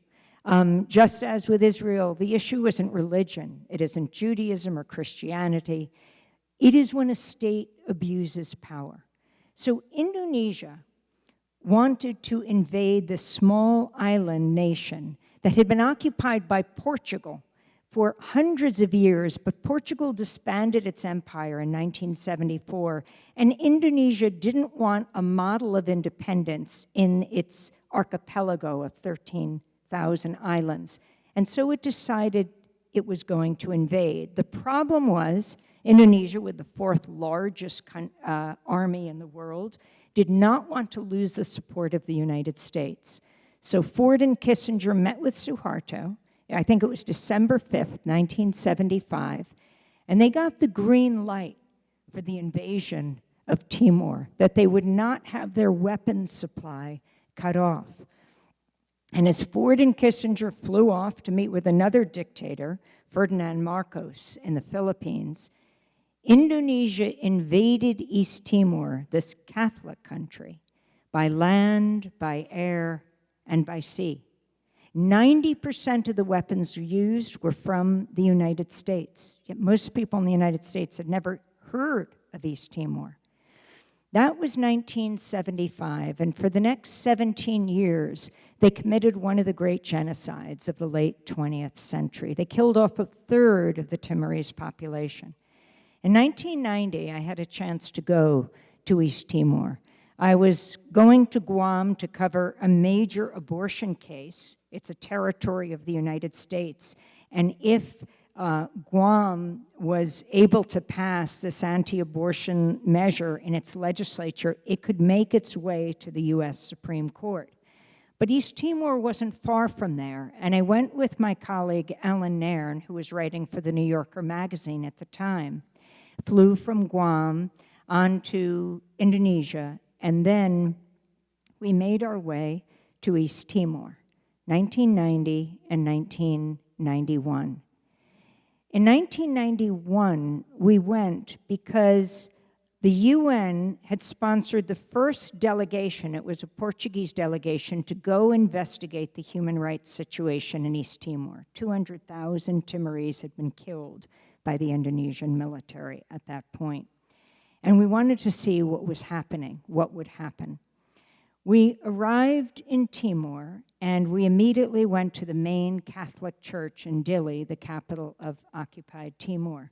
Just as with Israel, the issue isn't religion. It isn't Judaism or Christianity. It is when a state abuses power. So Indonesia wanted to invade the small island nation that had been occupied by Portugal for hundreds of years, but Portugal disbanded its empire in 1974, and Indonesia didn't want a model of independence in its archipelago of 13,000 islands. And so it decided it was going to invade. The problem was Indonesia, with the fourth largest army in the world, did not want to lose the support of the United States. So Ford and Kissinger met with Suharto, I think it was December 5th, 1975, and they got the green light for the invasion of Timor, that they would not have their weapons supply cut off. And as Ford and Kissinger flew off to meet with another dictator, Ferdinand Marcos, in the Philippines, Indonesia invaded East Timor, this Catholic country, by land, by air, and by sea. 90% of the weapons used were from the United States. Yet most people in the United States had never heard of East Timor. That was 1975, and for the next 17 years, they committed one of the great genocides of the late 20th century. They killed off a third of the Timorese population. In 1990, I had a chance to go to East Timor. I was going to Guam to cover a major abortion case. It's a territory of the United States. And if Guam was able to pass this anti-abortion measure in its legislature, it could make its way to the U.S. Supreme Court. But East Timor wasn't far from there, and I went with my colleague Alan Nairn, who was writing for the New Yorker magazine at the time, flew from Guam on to Indonesia, and then we made our way to East Timor, 1990 and 1991. In 1991, we went because the UN had sponsored the first delegation, it was a Portuguese delegation, to go investigate the human rights situation in East Timor. 200,000 Timorese had been killed by the Indonesian military at that point. And we wanted to see what was happening, what would happen. We arrived in Timor, and we immediately went to the main Catholic church in Dili, the capital of occupied Timor.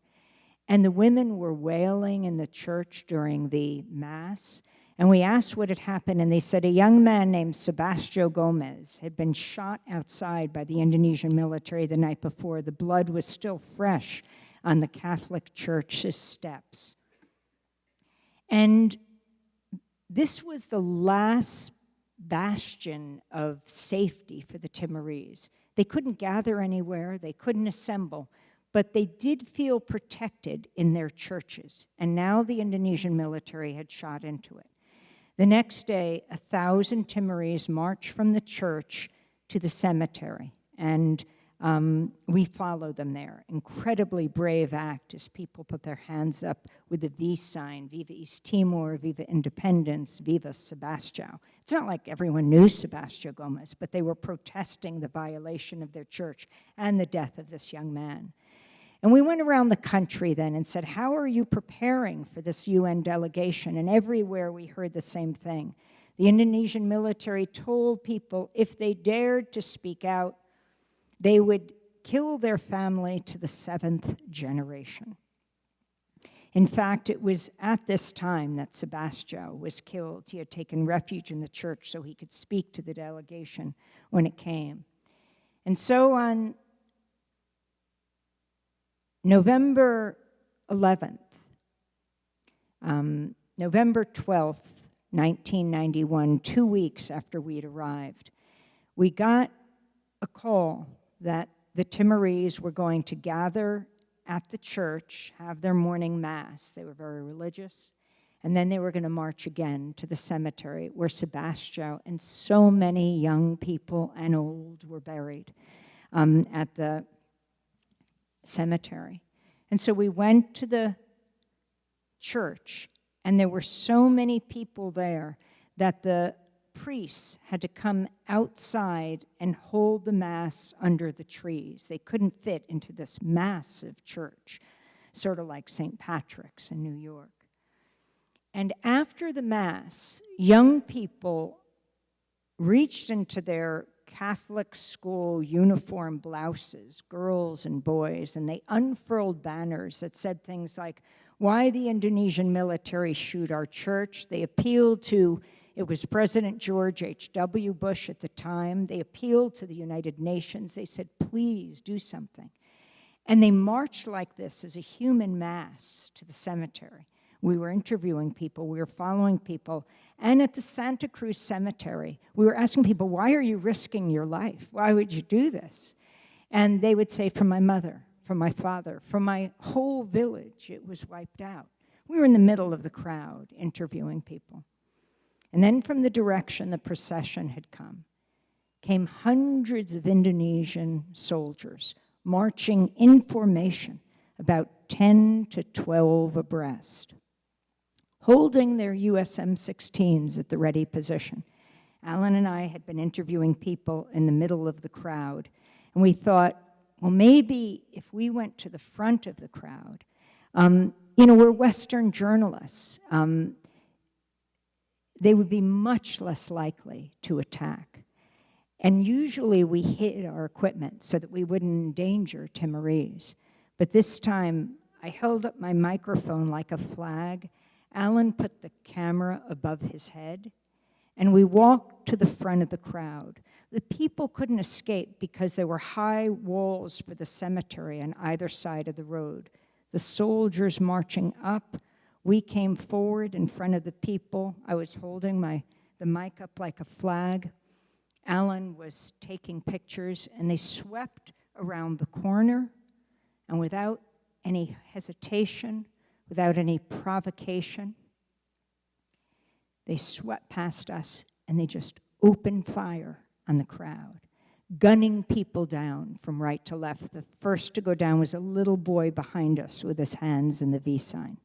And the women were wailing in the church during the Mass. And we asked what had happened, and they said a young man named Sebastião Gomez had been shot outside by the Indonesian military the night before. The blood was still fresh on the Catholic church's steps. And this was the last bastion of safety for the Timorese. They couldn't gather anywhere, they couldn't assemble, but they did feel protected in their churches. And now the Indonesian military had shot into it. The next day, 1,000 Timorese marched from the church to the cemetery, and we followed them there. Incredibly brave act as people put their hands up with the V sign, Viva East Timor, Viva Independence, Viva Sebastião. It's not like everyone knew Sebastião Gomez, but they were protesting the violation of their church and the death of this young man. And we went around the country then and said, how are you preparing for this UN delegation? And everywhere we heard the same thing. The Indonesian military told people if they dared to speak out, they would kill their family to the 7th generation. In fact, it was at this time that Sebastião was killed. He had taken refuge in the church so he could speak to the delegation when it came. And so on November 11th, November 12th, 1991, 2 weeks after we'd arrived, we got a call that the Timorese were going to gather at the church, have their morning mass. They were very religious. And then they were going to march again to the cemetery where Sebastião and so many young people and old were buried at the cemetery. And so we went to the church, and there were so many people there that the priests had to come outside and hold the Mass under the trees. They couldn't fit into this massive church, sort of like St. Patrick's in New York. And after the Mass, young people reached into their Catholic school uniform blouses, girls and boys, and they unfurled banners that said things like, "Why the Indonesian military shoot our church?" They appealed to, it was President George H.W. Bush at the time. They appealed to the United Nations. They said, please do something. And they marched like this as a human mass to the cemetery. We were interviewing people, we were following people, and at the Santa Cruz Cemetery, we were asking people, why are you risking your life? Why would you do this? And they would say, from my mother, from my father, from my whole village, it was wiped out. We were in the middle of the crowd interviewing people. And then from the direction the procession had come, came hundreds of Indonesian soldiers marching in formation, about 10 to 12 abreast, holding their US M16s at the ready position. Alan and I had been interviewing people in the middle of the crowd, and we thought, well, maybe if we went to the front of the crowd, we're Western journalists, they would be much less likely to attack. And usually we hid our equipment so that we wouldn't endanger Timorese. But this time, I held up my microphone like a flag. Alan put the camera above his head, and we walked to the front of the crowd. The people couldn't escape because there were high walls for the cemetery on either side of the road. The soldiers marching up, we came forward in front of the people. I was holding the mic up like a flag, Alan was taking pictures, and they swept around the corner, and without any hesitation, without any provocation, they swept past us, and they just opened fire on the crowd, gunning people down from right to left. The first to go down was a little boy behind us with his hands in the V sign.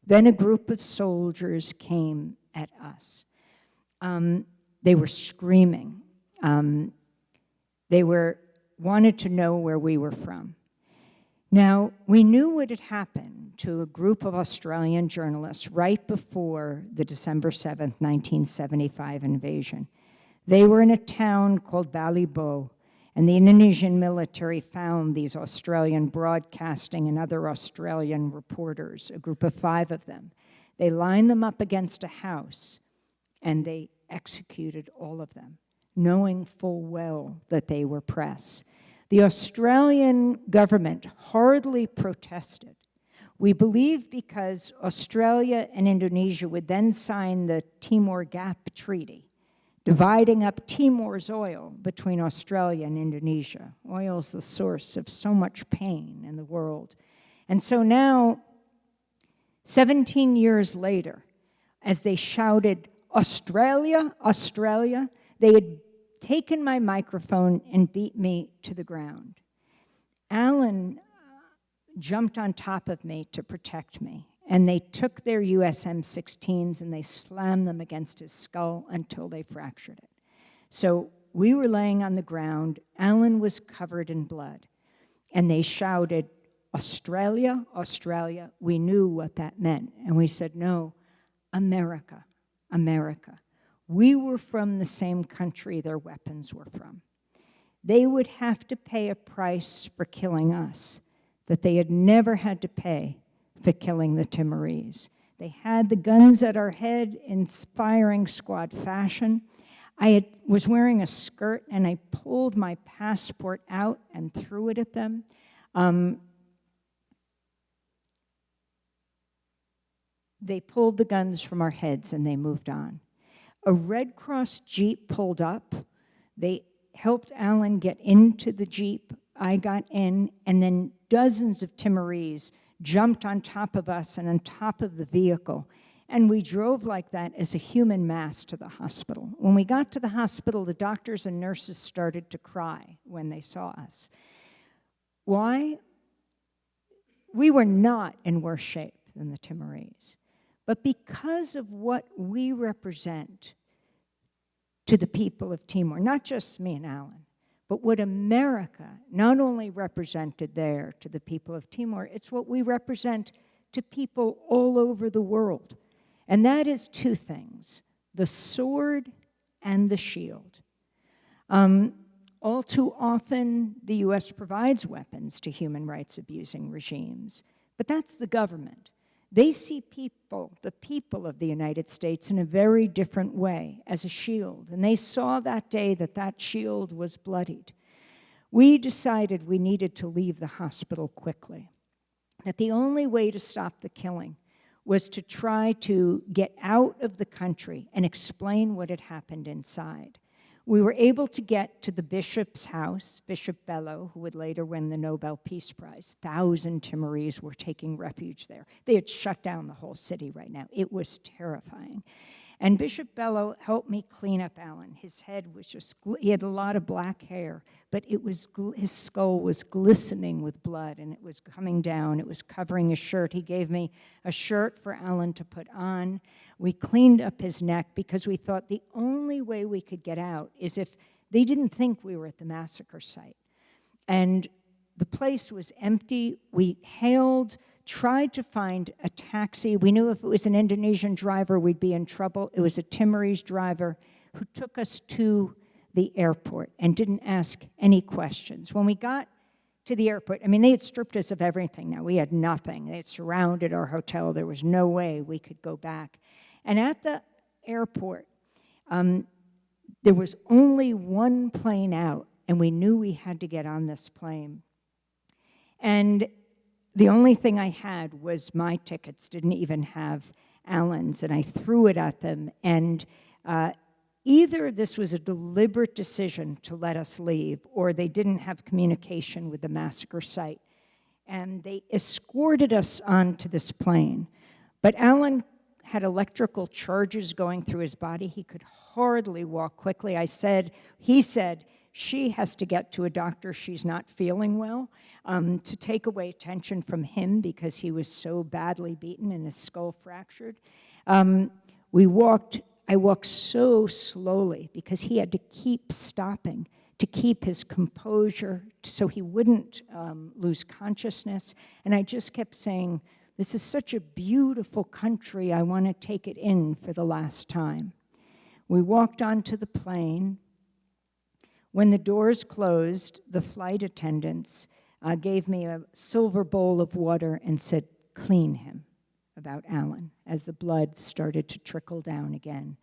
Then a group of soldiers came at us. They were screaming. They wanted to know where we were from. Now, we knew what had happened to a group of Australian journalists right before the December 7th, 1975 invasion. They were in a town called Balibo, and the Indonesian military found these Australian broadcasting and other Australian reporters, a group of 5 of them. They lined them up against a house, and they executed all of them, knowing full well that they were press. The Australian government hardly protested. We believe because Australia and Indonesia would then sign the Timor Gap Treaty, dividing up Timor's oil between Australia and Indonesia. Oil is the source of so much pain in the world. And so now, 17 years later, as they shouted, "Australia, Australia," they had taken my microphone and beat me to the ground. Alan jumped on top of me to protect me, and they took their USM-16s and they slammed them against his skull until they fractured it. So we were laying on the ground. Alan was covered in blood, and they shouted, "Australia, Australia." We knew what that meant, and we said, "No, America, America." We were from the same country their weapons were from. They would have to pay a price for killing us that they had never had to pay for killing the Timorese. They had the guns at our head in firing squad fashion. I was wearing a skirt, and I pulled my passport out and threw it at them. They pulled the guns from our heads, and they moved on. A Red Cross Jeep pulled up. They helped Alan get into the Jeep. I got in, and then dozens of Timorese jumped on top of us and on top of the vehicle. And we drove like that as a human mass to the hospital. When we got to the hospital, the doctors and nurses started to cry when they saw us. Why? We were not in worse shape than the Timorese. But because of what we represent to the people of Timor, not just me and Alan, but what America not only represented there to the people of Timor, it's what we represent to people all over the world. And that is 2 things, the sword and the shield. All too often, the U.S. provides weapons to human rights abusing regimes, but that's the government. They see people, the people of the United States, in a very different way, as a shield. And they saw that day that that shield was bloodied. We decided we needed to leave the hospital quickly, that the only way to stop the killing was to try to get out of the country and explain what had happened inside. We were able to get to the bishop's house, Bishop Bello, who would later win the Nobel Peace Prize. 1,000 Timorese were taking refuge there. They had shut down the whole city right now. It was terrifying. And Bishop Bello helped me clean up Alan. His head was just, he had a lot of black hair, but it was, his skull was glistening with blood, and it was coming down. It was covering his shirt. He gave me a shirt for Alan to put on. We cleaned up his neck because we thought the only way we could get out is if they didn't think we were at the massacre site. And the place was empty. We tried to find a taxi. We knew if it was an Indonesian driver, we'd be in trouble. It was a Timorese driver who took us to the airport and didn't ask any questions. When we got to the airport, I mean, they had stripped us of everything now. We had nothing. They had surrounded our hotel. There was no way we could go back. And at the airport, there was only one plane out, and we knew we had to get on this plane. And the only thing I had was my tickets, didn't even have Alan's, and I threw it at them. And Either this was a deliberate decision to let us leave, or they didn't have communication with the massacre site. And they escorted us onto this plane. But Alan had electrical charges going through his body. He could hardly walk quickly. He said, she has to get to a doctor, she's not feeling well, to take away attention from him because he was so badly beaten and his skull fractured. I walked so slowly because he had to keep stopping to keep his composure so he wouldn't lose consciousness. And I just kept saying, this is such a beautiful country, I want to take it in for the last time. We walked onto the plane. When the doors closed, the flight attendants gave me a silver bowl of water and said, clean him, about Alan, as the blood started to trickle down again.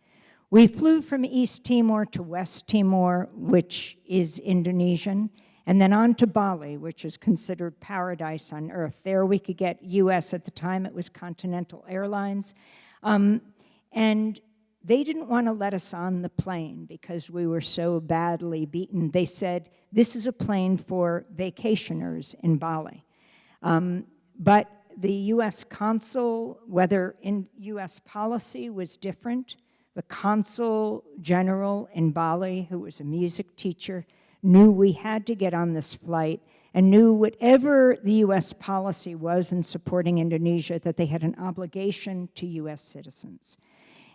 We flew from East Timor to West Timor, which is Indonesian, and then on to Bali, which is considered paradise on earth. There we could get US, at the time it was Continental Airlines, and they didn't want to let us on the plane because we were so badly beaten. They said, this is a plane for vacationers in Bali. But the US consul, whether in US policy was different, the consul general in Bali, who was a music teacher, knew we had to get on this flight and knew whatever the US policy was in supporting Indonesia, that they had an obligation to US citizens.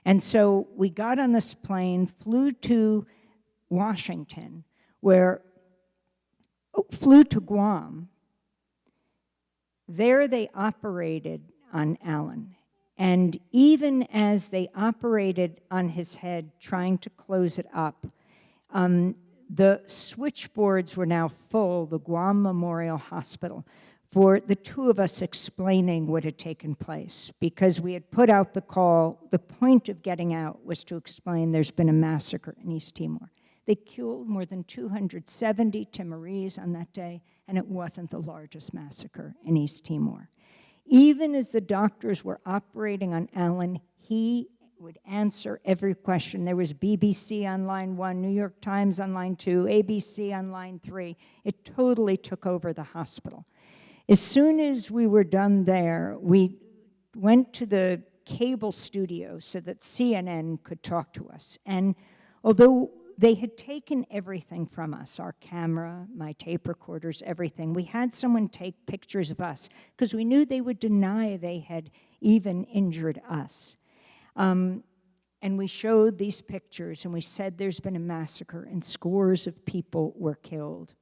And so we got on this plane, flew to Washington, flew to Guam. There they operated on Alan. And even as they operated on his head, trying to close it up, the switchboards were now full, the Guam Memorial Hospital, for the two of us explaining what had taken place. Because we had put out the call, the point of getting out was to explain there's been a massacre in East Timor. They killed more than 270 Timorese on that day, and it wasn't the largest massacre in East Timor. Even as the doctors were operating on Alan, he would answer every question. There was BBC on line 1, New York Times on line 2, ABC on line 3. It totally took over the hospital. As soon as we were done there, we went to the cable studio so that CNN could talk to us. And although they had taken everything from us, our camera, my tape recorders, everything, we had someone take pictures of us because we knew they would deny they had even injured us. And we showed these pictures and we said there's been a massacre and scores of people were killed.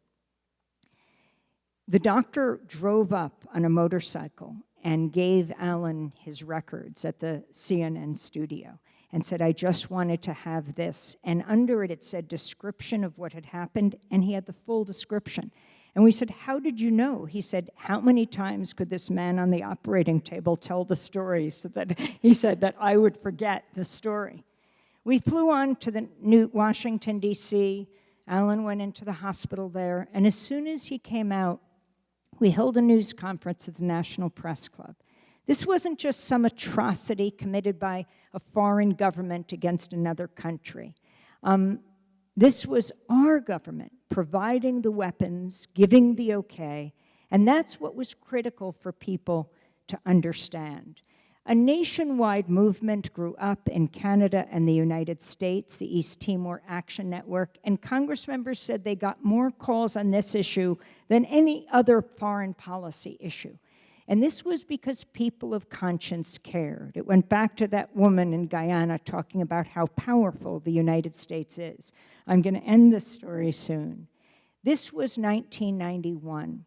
The doctor drove up on a motorcycle and gave Alan his records at the CNN studio and said, I just wanted to have this. And under it, it said description of what had happened, and he had the full description. And we said, how did you know? He said, how many times could this man on the operating table tell the story so that he said that I would forget the story. We flew on to the New Washington, D.C. Alan went into the hospital there, and as soon as he came out, we held a news conference at the National Press Club. This wasn't just some atrocity committed by a foreign government against another country. This was our government providing the weapons, giving the okay, and that's what was critical for people to understand. A nationwide movement grew up in Canada and the United States, the East Timor Action Network, and Congress members said they got more calls on this issue than any other foreign policy issue. And this was because people of conscience cared. It went back to that woman in Guyana talking about how powerful the United States is. I'm going to end this story soon. This was 1991.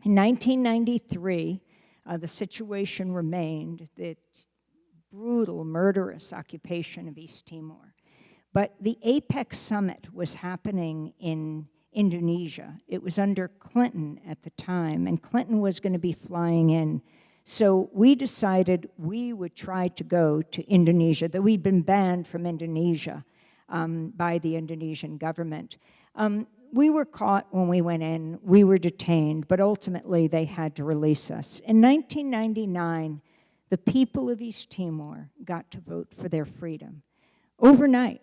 In 1993, the situation remained, the brutal, murderous occupation of East Timor. But the APEC summit was happening in Indonesia. It was under Clinton at the time, and Clinton was going to be flying in. So we decided we would try to go to Indonesia, that we'd been banned from Indonesia by the Indonesian government. We were caught when we went in, we were detained, but ultimately they had to release us. In 1999, the people of East Timor got to vote for their freedom. Overnight,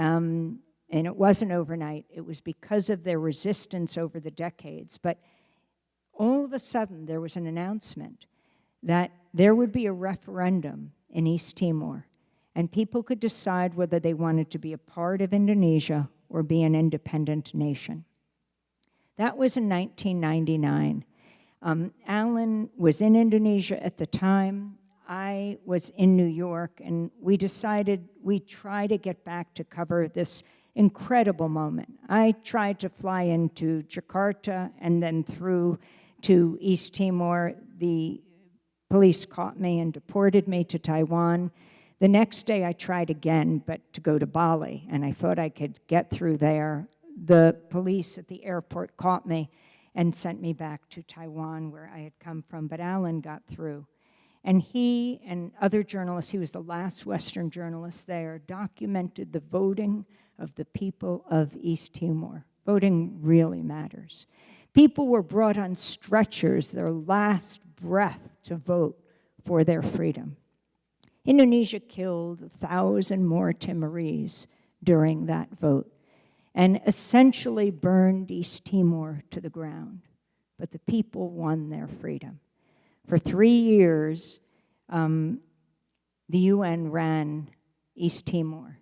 And it wasn't overnight. It was because of their resistance over the decades. But all of a sudden, there was an announcement that there would be a referendum in East Timor, and people could decide whether they wanted to be a part of Indonesia or be an independent nation. That was in 1999. Alan was in Indonesia at the time. I was in New York, and we decided we'd try to get back to cover this incredible moment. I tried to fly into Jakarta and then through to East Timor. The police caught me and deported me to Taiwan. The next day I tried again, but to go to Bali, and I thought I could get through there. The police at the airport caught me and sent me back to Taiwan, where I had come from, but Alan got through. And he and other journalists, he was the last Western journalist there, documented the voting of the people of East Timor. Voting really matters. People were brought on stretchers, their last breath, to vote for their freedom. Indonesia killed 1,000 more Timorese during that vote and essentially burned East Timor to the ground. But the people won their freedom. For 3 years, the UN ran East Timor.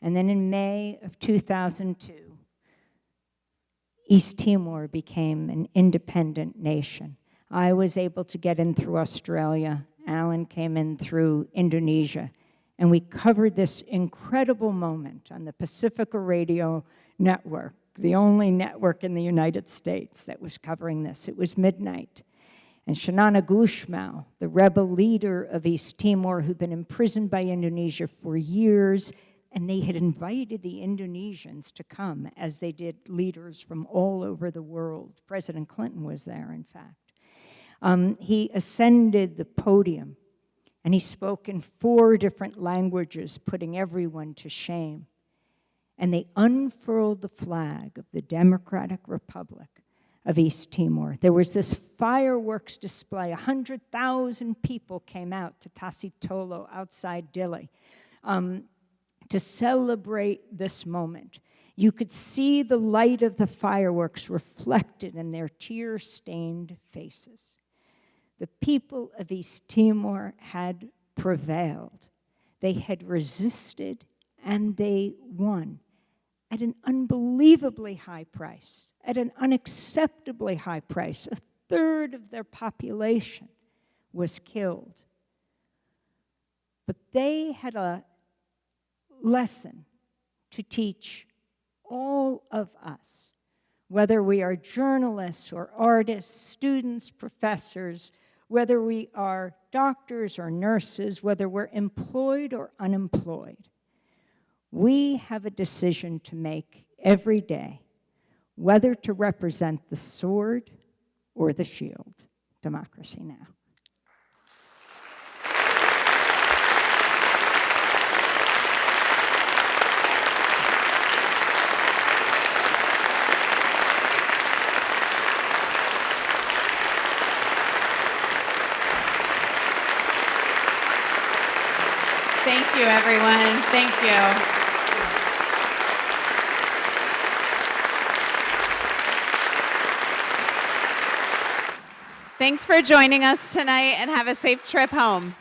And then in May of 2002, East Timor became an independent nation. I was able to get in through Australia. Alan came in through Indonesia. And we covered this incredible moment on the Pacifica Radio Network, the only network in the United States that was covering this. It was midnight. And Shanana Gusmao, the rebel leader of East Timor, who'd been imprisoned by Indonesia for years, and they had invited the Indonesians to come, as they did leaders from all over the world. President Clinton was there, in fact. He ascended the podium, and he spoke in 4 different languages, putting everyone to shame. And they unfurled the flag of the Democratic Republic of East Timor. There was this fireworks display. 100,000 people came out to Tasitolo outside Dili to celebrate this moment. You could see the light of the fireworks reflected in their tear-stained faces. The people of East Timor had prevailed. They had resisted, and they won at an unbelievably high price, at an unacceptably high price. 1/3 of their population was killed. But they had a lesson to teach all of us, whether we are journalists or artists, students, professors, whether we are doctors or nurses, whether we're employed or unemployed. We have a decision to make every day, whether to represent the sword or the shield. Democracy Now! Thank you, everyone. Thank you. Thanks for joining us tonight, and have a safe trip home.